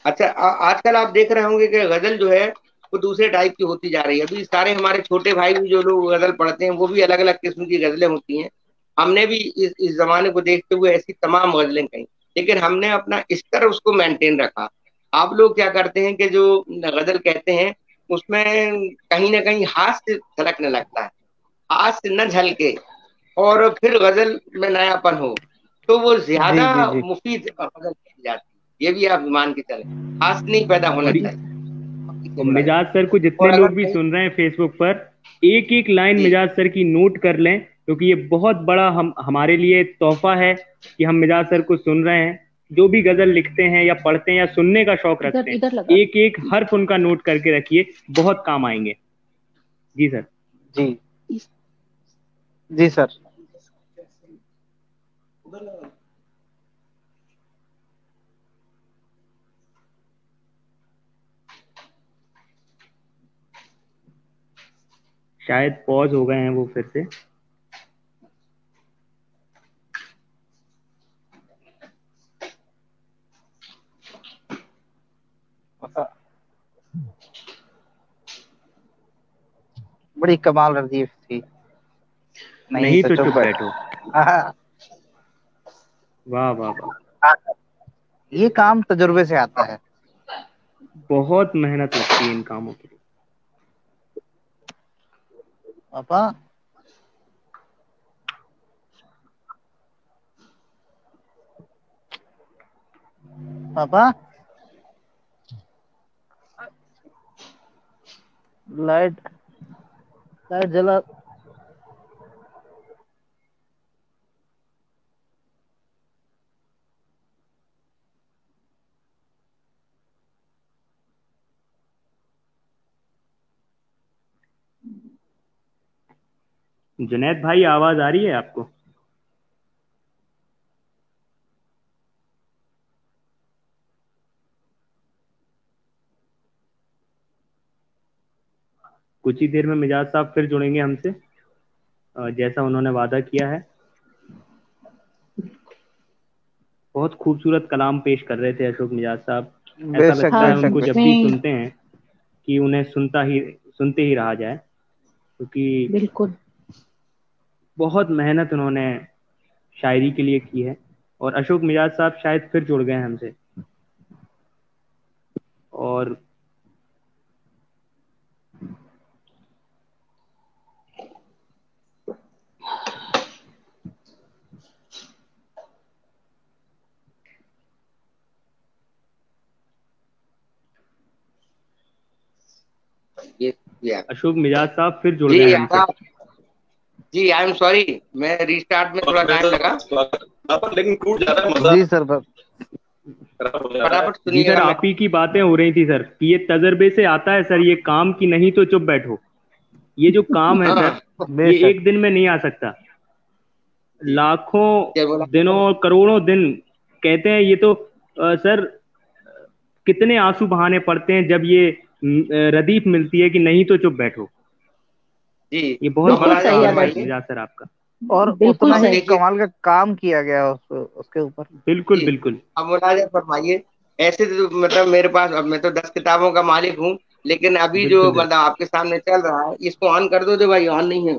अच्छा, आजकल आप देख रहे होंगे कि गजल जो है वो दूसरे टाइप की होती जा रही है। अभी सारे हमारे छोटे भाई भी जो लोग गजल पढ़ते हैं, वो भी अलग अलग किस्म की गजलें होती हैं। हमने भी इस जमाने को देखते हुए ऐसी तमाम गजलें कही, लेकिन हमने अपना स्तर उसको मेंटेन रखा। आप लोग क्या करते हैं कि जो गजल कहते हैं उसमें कहीं ना कहीं हास्य झलकने लगता है। हास्य न झलके और फिर गजल में नयापन हो, तो वो जी ज्यादा जी जी। मुफीद गजल कही जाती है। ये भी आप मान के चले, हास्य नहीं पैदा होना और चाहिए। इससे और बड़ा है। मिजाज सर को और जितने अगर लोग भी कहीं सुन रहे हैं फेसबुक पर, एक एक लाइन जी मिजाज सर की नोट कर लें, क्योंकि ये बहुत बड़ा हमारे लिए तोहफा है कि हम मिजाज सर को सुन रहे हैं। जो भी गजल लिखते हैं या पढ़ते हैं या सुनने का शौक इधर रखते हैं, इधर लगा। एक एक हर्फ उनका नोट करके रखिए, बहुत काम आएंगे। जी सर। जी जी सर। शायद पॉज हो गए हैं वो फिर से। बड़ी कमाल रदीफ थी। नहीं नहीं तो तो चुप चुप बैठो। बैठो। हाँ, वाह वाह वाह। ये काम तजुर्बे से आता है। बहुत मेहनत लगती है इन कामों के लिए। पापा, पापा, लाइट लाइट जला। जुनैद भाई, आवाज आ रही है आपको? कुछ ही देर में मिजाज साहब फिर जुड़ेंगे हमसे, जैसा उन्होंने वादा किया है। बहुत खूबसूरत कलाम पेश कर रहे थे अशोक मिजाज साहब। ऐसा बेशक लगता है हाँ बेशक उनको जब बेशक। भी नहीं, सुनते हैं कि उन्हें सुनते ही रहा जाए, क्योंकि बिल्कुल बहुत मेहनत उन्होंने शायरी के लिए की है। और अशोक मिजाज साहब शायद फिर जुड़ गए हैं हमसे। और ये अशोक मिजाज साहब फिर जुड़ जी गए हैं हमसे। आदाब जी। आई एम सॉरी, मैं रिस्टार्ट में थोड़ा टाइम लगा। लेकिन टूट जाता है मजा, जी सर, बस खराब हो जाता है। फटाफट जी सर, सुनिएगा। मैं आप ही की बातें हो रही थी सर कि ये तजर्बे से आता है सर, ये काम की नहीं तो चुप बैठो। ये जो काम है सर, हाँ ये बेशक। एक दिन में नहीं आ सकता। जी लाखों क्या बोला? दिनों और करोड़ों दिन कहते हैं ये तो। सर, कितने आंसू बहाने पड़ते हैं जब ये रदीफ मिलती है कि नहीं तो चुप बैठो। जी ये बहुत बिल्कुल बड़ा मुलाजा सही काम है आदत, फरमाइए। मिजाज सर आपका। और बिल्कुल उतना अब ही सही। देखिए, कमाल का काम किया गया उसके ऊपर। बिल्कुल जी बिल्कुल। अब मुलाजा फरमाइए। ऐसे तो मतलब मेरे पास, अब मैं तो 10 किताबों का मालिक हूँ, लेकिन अभी जो बिल्कुल सर। मतलब आपके सामने चल रहा है, इसको ऑन कर दो। भाई ऑन नहीं है,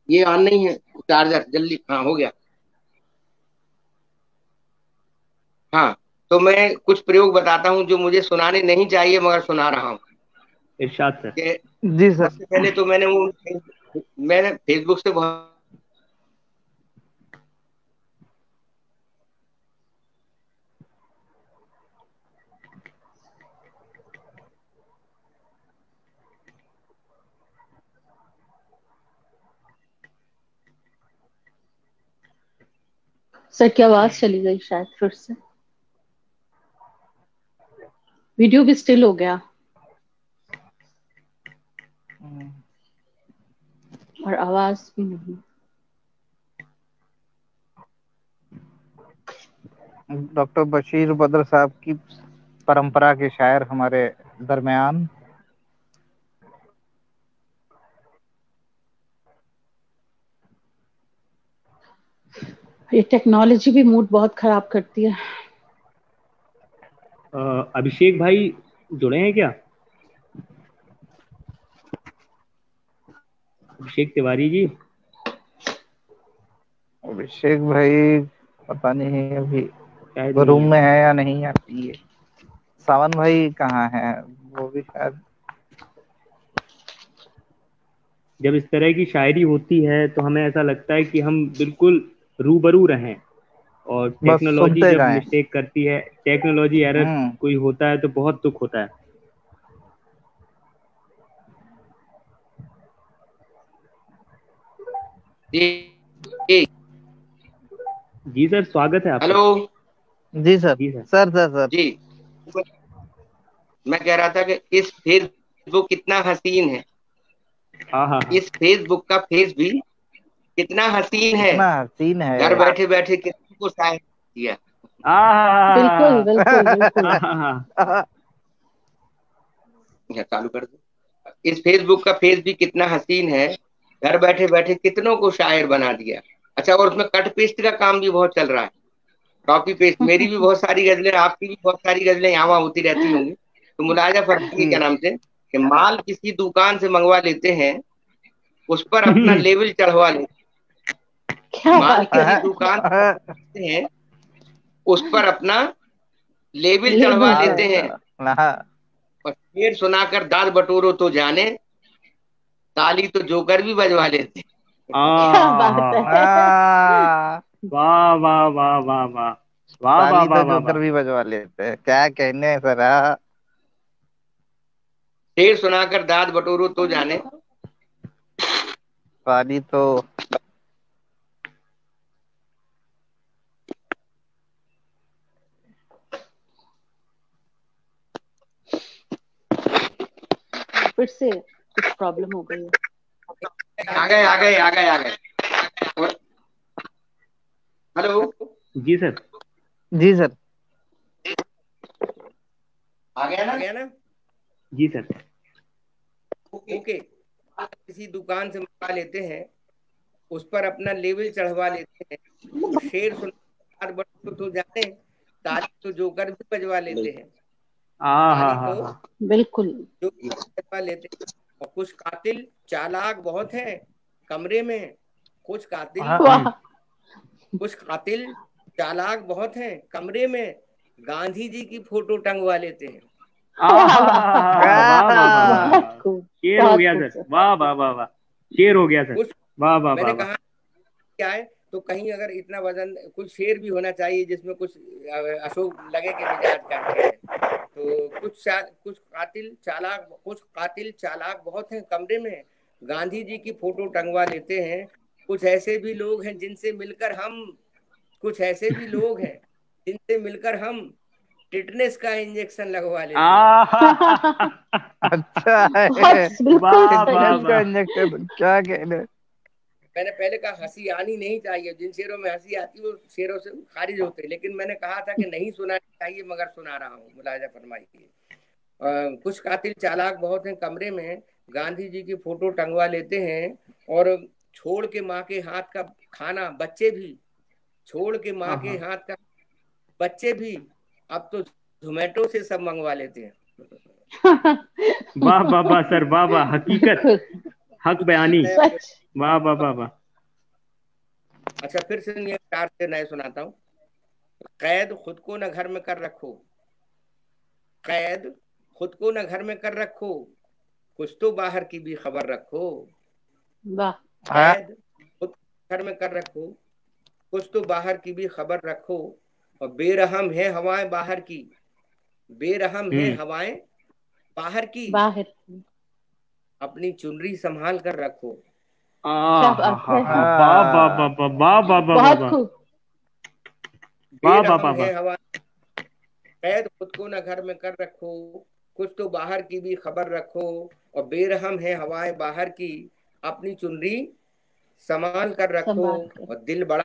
ये ऑन नहीं है। चार्जर जल्दी, हाँ हो गया। हाँ, तो मैं कुछ प्रयोग बताता हूँ जो मुझे सुनाने नहीं चाहिए मगर सुना रहा हूँ। इरशाद सर। कि जी सर। सबसे पहले तो मैंने फेसबुक से बहुत सर की आवाज चली गई शायद फिर से, वीडियो भी स्टिल हो गया और आवाज भी नहीं। डॉक्टर बशीर बद्र साहब की परंपरा के शायर हमारे दरमियान। ये टेक्नोलॉजी भी मूड बहुत खराब करती है। अभिषेक भाई जुड़े हैं क्या? अभिषेक तिवारी जी। अभिषेक भाई पता नहीं अभी शायद वो नहीं रूम है। में है या नहीं आती है। सावन भाई कहाँ है? वो भी शायद। जब इस तरह की शायरी होती है तो हमें ऐसा लगता है कि हम बिल्कुल रूबरू रहें। और बस टेक्नोलॉजी सुनते जब जाएं। मिस्टेक करती है, टेक्नोलॉजी एरर हम्म। कोई होता है तो बहुत दुख होता है। जी जी। जी सर, स्वागत है आपका। हेलो। जी सर। जी सर। सर। जी मैं कह रहा था कि इस फेसबुक कितना हसीन है। हाँ हाँ हाँ। इस फेसबुक का फेस भी कितना हसीन है। कितना हसीन घर है। बैठे बैठे किसी को शायद किया। बिल्कुल बिल्कुल बिल्कुल। चालू कर दो। इस फेसबुक का फेस भी कितना हसीन है। घर बैठे बैठे कितनों को शायर बना दिया। अच्छा, और उसमें कट पेस्ट का काम भी बहुत चल रहा है। कॉपी पेस्ट, मेरी भी बहुत सारी गजलें, आपकी भी बहुत सारी गजलें यहाँ वहाँ होती रहती होंगी। तो मुलाजा फरमाइए क्या जी। नाम से कि माल किसी दुकान से मंगवा लेते हैं, उस पर अपना लेवल चढ़वा लेते क्या हैं। माल बात है। किसी दुकान से मंगवा लेते हैं, उस पर अपना लेवल चढ़वा लेबल लेते चढ़। हैं। और शेर सुनाकर दाद बटोरो तो जाने, ताली तो जोकर भी बजवा लेते क्या बात आहा। है। वाह वाह वाह वाह वाह। वाह वाह ताली वाह तो वाह जोकर वाह। भी बजवा लेते हैं, क्या कहने हैं सर। हैं। शेर सुनाकर दाद बटोरो तो जाने। ताली तो फिर से कुछ प्रॉब्लम हो गई है। आ गए आ गए आ गए आ गए। हेलो। जी सर। जी सर। आ गया ना? जी सर। ओके। किसी दुकान से मंगा लेते हैं, उस पर अपना लेवल चढ़वा लेते हैं। और शेर सुनाकर दाद बटोरो तो जाने, ताली तो जोकर भी बजवा लेते हैं, हाँ ताली तो हाँ बिल्कुल। जो बजवा लेते हैं। और कुछ कातिल चालाक बहुत है कमरे में, कुछ कातिल वाह। कुछ कातिल चालाक बहुत हैं कमरे में, गांधी जी की फोटो टंगवा लेते हैं। वाह वाह वाह, बहुत खूब, शेर हो बहुत गया खूब सर, सर। वाह वाह वाह वाह, शेर हो गया सर, कुछ वाह वाह मैंने वाह वाह। कहा क्या है, तो कहीं अगर इतना वजन, कुछ शेर भी होना चाहिए जिसमें कुछ अशोक लगे के मिजाज का शेर है। तो कुछ कातिल चालाक बहुत हैं कमरे में, गांधी जी की फोटो टंगवा लेते हैं। कुछ ऐसे भी लोग हैं जिनसे मिलकर हम कुछ ऐसे भी लोग हैं जिनसे मिलकर हम टिटनेस का इंजेक्शन लगवा लेते हैं। अच्छा है। बहुत बिल्कुल वाह वाह सही। इसका वाह, इंजेक्शन क्या कहने। मैंने पहले कहा हंसी आनी नहीं चाहिए, जिन शेरों में हंसी आती है वो शेरों से खारिज होते हैं, लेकिन मैंने कहा था कि नहीं सुनानी चाहिए, मगर सुना रहा हूँ, मुलाजा फरमाइए। कुछ कातिल चालाक बहुत हैं कमरे में, गांधी जी की फोटो टंगवा लेते हैं। और छोड़ के माँ के हाथ का खाना बच्चे भी, छोड़ के माँ के हाथ का बच्चे भी अब तो जोमेटो से सब मंगवा लेते हैं। वाह वाह वाह सर, वाह वाह, हकीकत, हक बयानी, सच। वाह वाह वाह वाह। अच्छा, फिर से ये चार से नए सुनाता हूँ। कैद खुद को न घर में कर रखो, कैद खुद को न घर में कर रखो, कुछ तो बाहर की भी खबर रखो। वाह। कैद खुद को घर में कर रखो, कुछ तो बाहर की भी खबर रखो। और बेरहम है हवाएं बाहर की, बेरहम है हवाएं बाहर की, बाहर। अपनी चुनरी संभाल कर रखो। क्या बात है। वाह वाह वाह वाह वाह वाह वाह बहुत वाह, खूब। वाह वाह बेरहम वाह है वाह। हवा, कैद खुद को न घर में कर रखो, कुछ तो बाहर की भी खबर रखो। और बेरहम है हवाएं बाहर की, अपनी चुनरी संभाल कर रखो। संभाल कर। और दिल बड़ा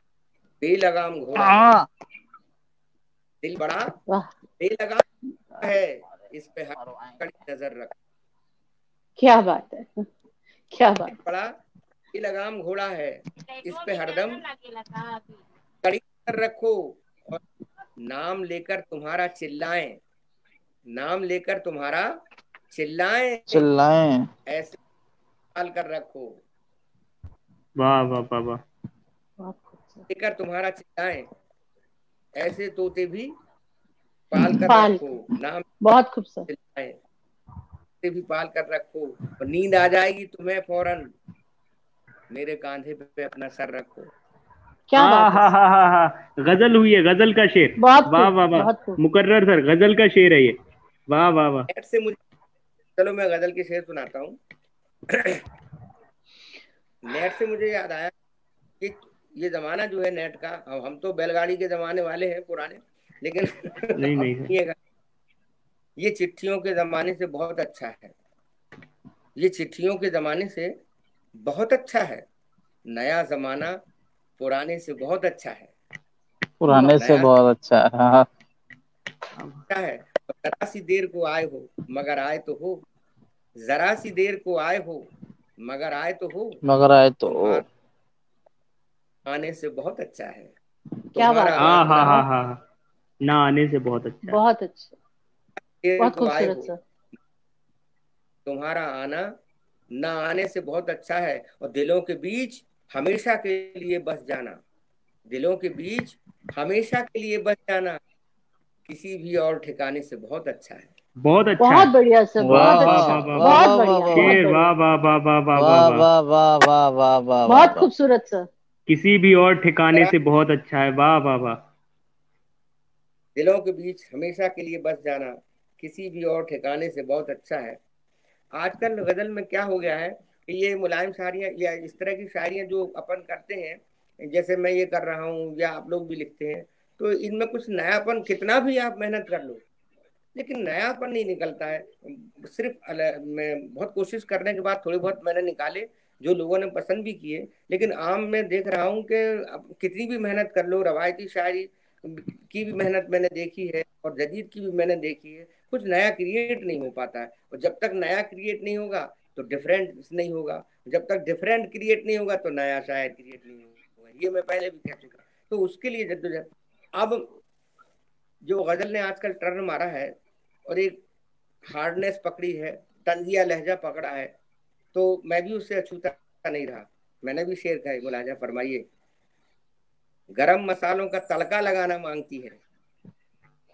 बेलगाम घोड़ा है, दिल बड़ा वाह। बेलगाम है, इस पे हर कड़ी नजर रखो। क्या बात है, क्या बात। दिल बड़ा बेलगाम घोड़ा है, इस पे हरदम कड़ी नजर रखो। और नाम लेकर तुम्हारा चिल्लाएं, नाम लेकर तुम्हारा चिल्लाएं, चिल्लाएं। ऐसे पाल कर रखो। वाह वाह वाह वाह। बहुत खूब सर। लेकर तुम्हारा चिल्लाएं, ऐसे तोते भी पाल कर पाल रखो। कर। नाम बहुत खूब सर। चिल्लाएं, तोते भी पाल कर रखो। और नींद आ जाएगी तुम्हें फौरन, मेरे कांधे पे अपना सर रखो। क्या बात है। हा, गजल हुई है, गजल का शेर, बहुत वाह खूब, वाह वाह, बहुत खूब। मुकर्रर सर, गजल का शेर है ये, वाह वाह वाह। नेट से मुझे, चलो मैं गजल के शेर सुनाता हूँ। नेट से मुझे याद आया कि ये जमाना जो है नेट का, अब हम तो बैलगाड़ी के जमाने वाले हैं पुराने, लेकिन नहीं अब नहीं सर, ये चिट्ठियों के जमाने से बहुत अच्छा है, ये चिट्ठियों के जमाने से बहुत अच्छा है। नया जमाना पुराने से बहुत अच्छा है, पुराने से नया बहुत अच्छा है। हाँ। अच्छा है। और जरा सी देर को आए हो मगर आए तो हो, जरा सी देर को आए हो मगर आए तो हो, मगर आए तो तुम्हारा आने से बहुत अच्छा है। क्या बात तुम्हारा है। हाँ हाँ आना हाँ हाँ, ना आने से बहुत अच्छा है। बहुत अच्छा, देर बहुत को आए खूबसूरत हो, सर। तुम्हारा आना ना आने से बहुत अच्छा है। और दिलों के बीच हमेशा के लिए बस जाना, दिलों के बीच हमेशा के लिए बस जाना, किसी भी और ठिकाने से बहुत अच्छा है। बहुत अच्छा बहुत है, बढ़िया सर, वाह बहुत वाह अच्छा, वाह वाह वाह, बहुत वाह वाह बढ़िया, वाह बहुत शेर, वाह बढ़िया। वाह वाह वाह वाह वाह वाह वाह, वाह वाह वाह वाह वाह वाह बहुत वाह। खूबसूरत सर। किसी भी और ठिकाने जरा से बहुत अच्छा है, वाह वाह वाह। दिलों के बीच हमेशा के लिए बस जाना, किसी भी और ठिकाने से बहुत अच्छा है। आजकल गजल में क्या हो गया है कि ये मुलायम शायरियाँ या इस तरह की शायरियाँ जो अपन करते हैं, जैसे मैं ये कर रहा हूँ या आप लोग भी लिखते हैं, तो इनमें कुछ नयापन, कितना भी आप मेहनत कर लो लेकिन नयापन नहीं निकलता है। सिर्फ मैं बहुत कोशिश करने के बाद थोड़े बहुत मैंने निकाले जो लोगों ने पसंद भी किए, लेकिन आम मैं देख रहा हूँ कि अब कितनी भी मेहनत कर लो, रवायती शायरी की भी मेहनत मैंने देखी है और जदीद की भी मैंने देखी है, कुछ नया क्रिएट नहीं हो पाता है। और जब तक नया क्रिएट नहीं होगा तो डिफरेंट नहीं होगा, जब तक डिफरेंट क्रिएट नहीं होगा तो नया शायर क्रिएट नहीं होगा। ये मैं पहले भी कह चुका, तो उसके लिए जद्दोजहद। अब जो गजल ने आजकल टर्न मारा है और एक हार्डनेस पकड़ी है, तंजिया लहजा पकड़ा है, तो मैं भी उससे अछूता नहीं रहा। मैंने भी शेर कहा, मुलाजा फरमाइए। गरम मसालों का तड़का लगाना मांगती है।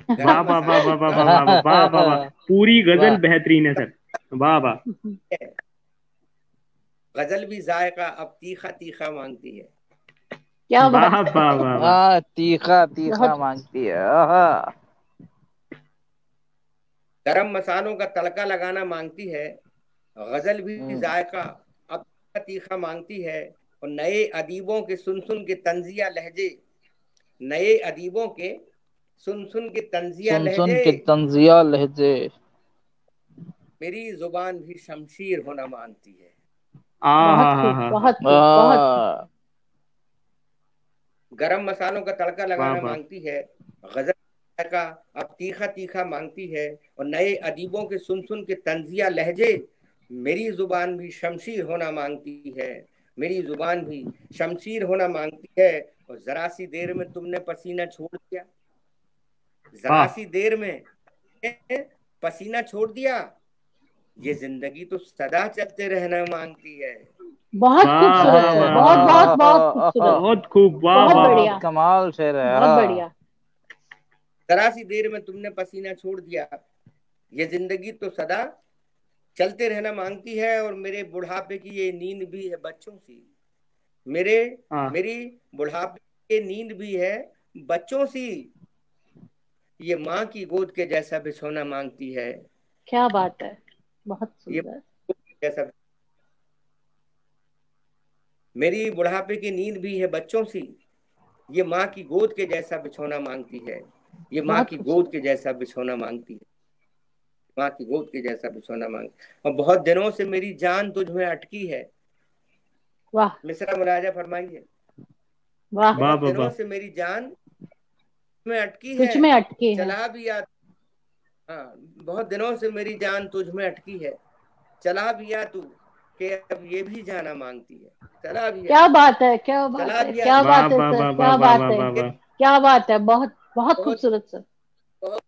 वाह वाह वाह वाह वाह वाह वाह वाह वाह वाह, पूरी गजल वाह बेहतरीन है सर, वाह वाह। गजल भी जायका अब तीखा तीखा मांगती है। क्या वाह बात वाह है, वाह वाह। तीखा तीखा बहुत मांगती है। आहा। गरम मसालों का तड़का लगाना मांगती है, गजल भी जायका अब तीखा तीखा मांगती है। और नए अदीबों के सुन सुन के तंजिया लहजे, नए अदीबों के सुन सुन के तंजिया सुन सुन लहजे, के तंजिया लहजे, मेरी जुबान भी शमशीर होना मांगती है। आ बहुत हा हा खूब, हा, बहुत खूब, बहुत खूब। आ, गरम मसालों का तड़का वाह लगाना वाह। मांगती है, गजल का अब तीखा तीखा मांगती है। और नए अदीबों के सुन सुन के तंजिया लहजे, मेरी जुबान भी शमशीर होना मांगती है, मेरी जुबान भी शमशीर होना मांगती है। और जरा सी देर में तुमने पसीना छोड़ दिया, जरा वाह सी देर में पसीना छोड़ दिया, ये जिंदगी तो सदा चलते रहना मांगती है। बहुत वाह खूबसूरत वाह सर, वाह बहुत वाह बहुत वाह, बहुत खूबसूरत, बहुत खूब, वाह बहुत वाह वाह। बढ़िया, कमाल शेर है। बहुत बढ़िया। जरा सी देर में तुमने पसीना छोड़ दिया, ये जिंदगी तो सदा चलते रहना मांगती है। और मेरे बुढ़ापे की ये नींद भी है बच्चों सी, मेरे हाँ मेरी बुढ़ापे की नींद भी है बच्चों सी, ये माँ की गोद के जैसा बिछोना मांगती है। क्या बात है, बहुत ये सुंदर। जैसा, मेरी बुढ़ापे की नींद भी है बच्चों सी, ये माँ की गोद के जैसा बिछोना मांगती है, ये माँ बहुत की गोद खूबसूरत। के जैसा बिछोना मांगती है, माँ की गोद के जैसा बिछोना मांग। और बहुत दिनों से मेरी जान तुझ में अटकी है। वाह मिसरा मुलाजा फरमाइए। वाह, वाह बहुत वाह दिनों वाह। से मेरी जान में अटकी है, तुझ में अटके हैं। चला भी आ, हाँ, बहुत दिनों से मेरी जान तुझ में अटकी है, चला भी आ तू कि अब ये भी जाना मांगती है। चला भी आ, क्या बात है, क्या बात चला है, भी आ क्या तू, वाह बात है वाह सर, वाह वाह क्या वाह बात वाह है, वाह वाह। क्या बात है, बहुत बहुत बहुत खूबसूरत सर। बहुत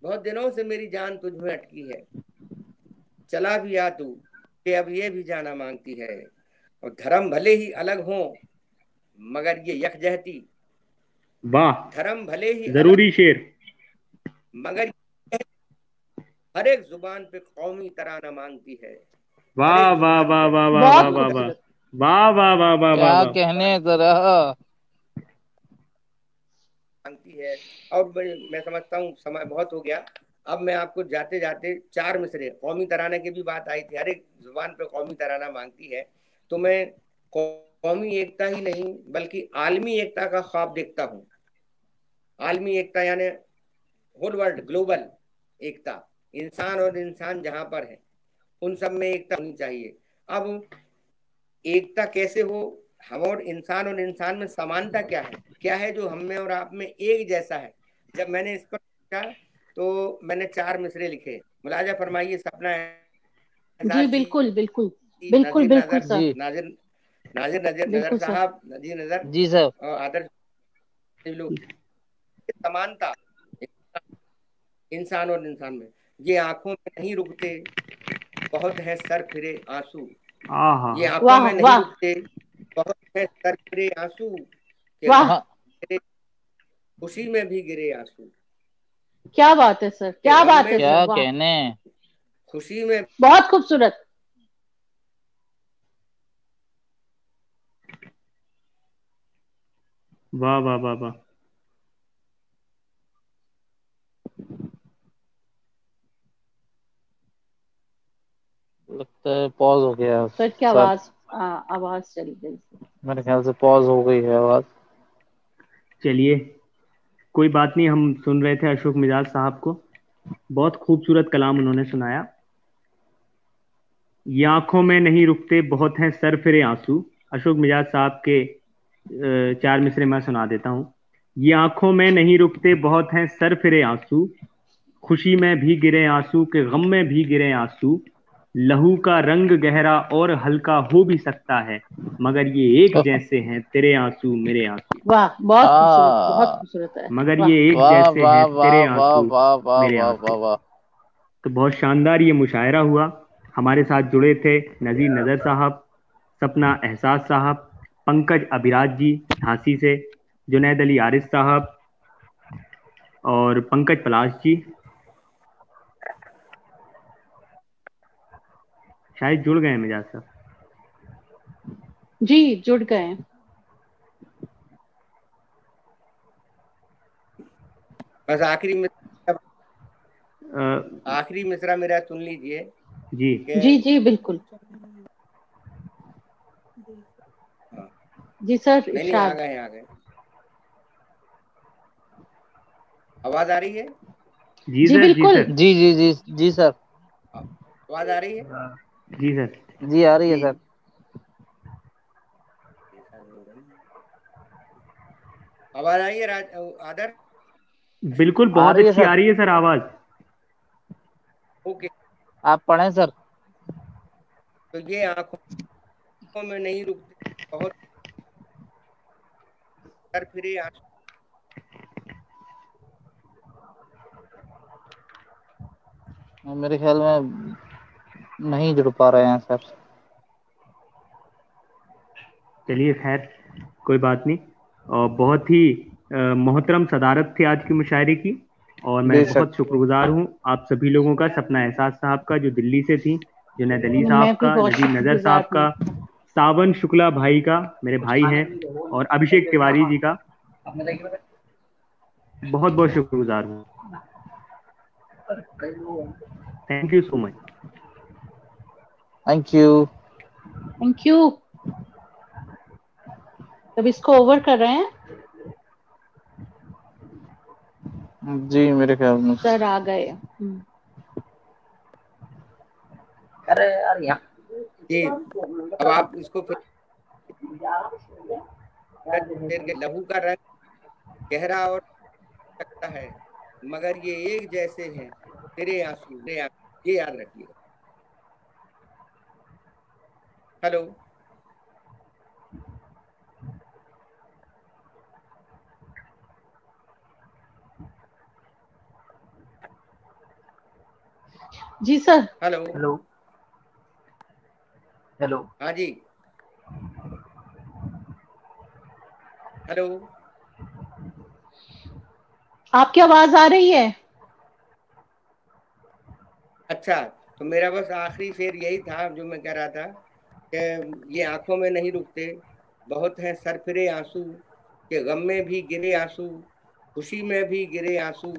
बहुत दिनों से मेरी जान तुझ में अटकी है, चला भी आ तू कि अब ये भी जाना मांगती है। और धर्म भले ही अलग हो मगर ये यकजहती, वाह, धर्म भले ही अलग जरूरी शेर। मगर हर एक जुबान पे कौमी तराना मांगती है, हर वाह एक वाह जुबान वाह पे वाह वाह वाह बहुत वाह वाह, खूबसूरत। वाह वाह वाह वाह वाह क्या वाह। कहने जरा। मांगती है। और मैं समझता हूँ समय बहुत हो गया, अब मैं आपको जाते जाते चार मिसरे, कौमी तराने की भी बात आई थी, हर एक जुबान पे कौमी तराना मांगती है, तो मैं कौमी एकता ही नहीं बल्कि आलमी एकता का ख्वाब देखता हूँ। आलमी एकता यानी होल वर्ल्ड, ग्लोबल एकता, इंसान और इंसान जहां पर है उन सब में एकता होनी चाहिए। अब एकता कैसे हो, हम और इंसान में समानता क्या है जो हम में और आप में एक जैसा है। जब मैंने इस पर सोचा तो मैंने चार मिसरे लिखे। मुलाजा फरमाइए। सपना जी एहसास जी, बिल्कुल बिल्कुल, बिल्कुल नजीर बिल्कुल नजर, सर, जी नाजिर नाजिर नजर नजर बिल्कुल सर। साहब, नजीर नजर जी सर। और आदर्श लोग, समानता इंसान और इंसान में, ये आंखों में नहीं रुकते बहुत है सर फिरे आंसू, आहा ये आंखों वाह में नहीं वाह रुकते बहुत है सर फिरे आंसू, के वाह, हाँ, गम खुशी में भी गिरे आंसू, क्या बात है सर, के क्या गम बात में है भी सर, क्या वाह, कहने। खुशी में। बहुत खूबसूरत। वाह वाह वाह वाह। लगता है पॉज हो गया सर की सर। आवाज, आवाज चली गई। मेरे ख्याल से पॉज हो गई है आवाज। चलिए, कोई बात नहीं, हम सुन रहे थे अशोक मिजाज साहब को, बहुत खूबसूरत कलाम उन्होंने सुनाया। ये आंखों में नहीं रुकते बहुत हैं सर फिरे आंसू, अशोक मिजाज साहब के चार मिसरे मैं सुना देता हूँ। ये आंखों में नहीं रुकते बहुत हैं सर फिरे आंसू, खुशी में भी गिरे आंसू के गम में भी गिरे आंसू, लहू का रंग गहरा और हल्का हो भी सकता है, मगर ये एक जैसे हैं तेरे आंसू मेरे आंसू। वाह, बहुत खूबसूरत, बहुत आ खूबसूरत है। मगर वाह ये एक वाह जैसे वाह हैं वाह तेरे वाह आंसू वाह वाह मेरे वाह वाह आंसू। वाह। तो बहुत शानदार ये मुशायरा हुआ। हमारे साथ जुड़े थे नजीर नजर साहब, सपना एहसास साहब, पंकज अभिराज जी झांसी से, जुनैद अली आरिफ साहब और पंकज पलाश जी। शायद जुड़ गए हैं मिजाज साहब। जी, जुड़ गए। बस अ, आखिरी मिसरा मेरा सुन लीजिए जी जी जी बिल्कुल। हाँ, जी सर, नहीं नहीं, आ इरशाद। गए आ गए। आवाज आ रही है? जी जी सर, जी बिल्कुल। सर, जी जी जी जी सर। आवाज आ रही है? जी सर। जी आ रही है जी। सर। आवाज आ रही है आदर? बिल्कुल, आ बहुत रही है अच्छी सर। आ रही है सर आवाज। ओके। आप पढ़ें सर। तो ये आंखों में नहीं रुकते, बहुत सर फिरे आंसू। मेरे ख्याल में नहीं जुड़ पा रहे हैं सर। चलिए खैर, कोई बात नहीं। और बहुत ही मोहतरम सदारत थी आज की मुशायरे की, और मैं बेशक। बहुत शुक्रगुजार हूँ आप सभी लोगों का, सपना एहसास साहब का जो दिल्ली से थी, जुनैद अली मैं साहब भी का, बहुत नजीर नज़र शुक्रगुजार साहब हूँ। का, सावन शुक्ला भाई का, मेरे भाई हैं, और अभिषेक तिवारी जी का बहुत बहुत शुक्रगुजार हूँ। Thank you so much. Thank you. Thank you. तब इसको ओवर कर रहे हैं। जी मेरे ख्याल में। सर आ गए। अरे यार यहाँ जी, अब आप इसको फिर लहू का रंग गहरा और सकता है, मगर ये एक जैसे हैं तेरे आंसू मेरे आंसू, ये याद रखिएगा। हेलो। जी सर। हेलो। Hello hello. हाँ जी। हेलो। आपकी आवाज आ रही है? अच्छा, तो मेरा बस आखिरी शेर यही था जो मैं कह रहा था कि ये आंखों में नहीं रुकते, बहुत हैं सरफिरे आंसू, के गम में भी गिरे आंसू, खुशी में भी गिरे आंसू,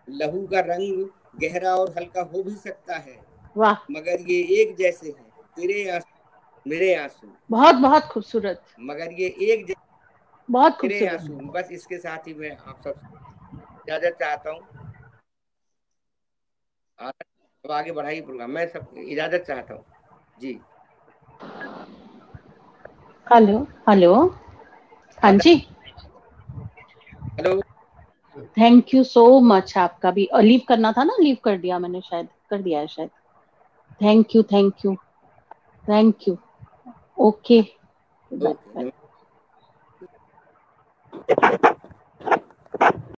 लहू का रंग गहरा और हल्का हो भी सकता है, वाह, मगर ये एक जैसे हैं तेरे आंसू मेरे आंसू। बहुत बहुत खूबसूरत। मगर ये एक जैसे बहुत तेरे खूबसूरत। आंसू। बस इसके साथ ही मैं आप सब इजाजत चाहता हूँ। अब आगे बढ़ाइए प्रोग्राम, मैं सब इजाजत चाहता हूँ जी। Hello hello. हाँ आदर। जी। Hello. Thank you so much. आपका भी लीव करना था ना, लीव कर दिया मैंने, शायद कर दिया है शायद। Thank you thank you thank you. Okay, bye bye. Okay.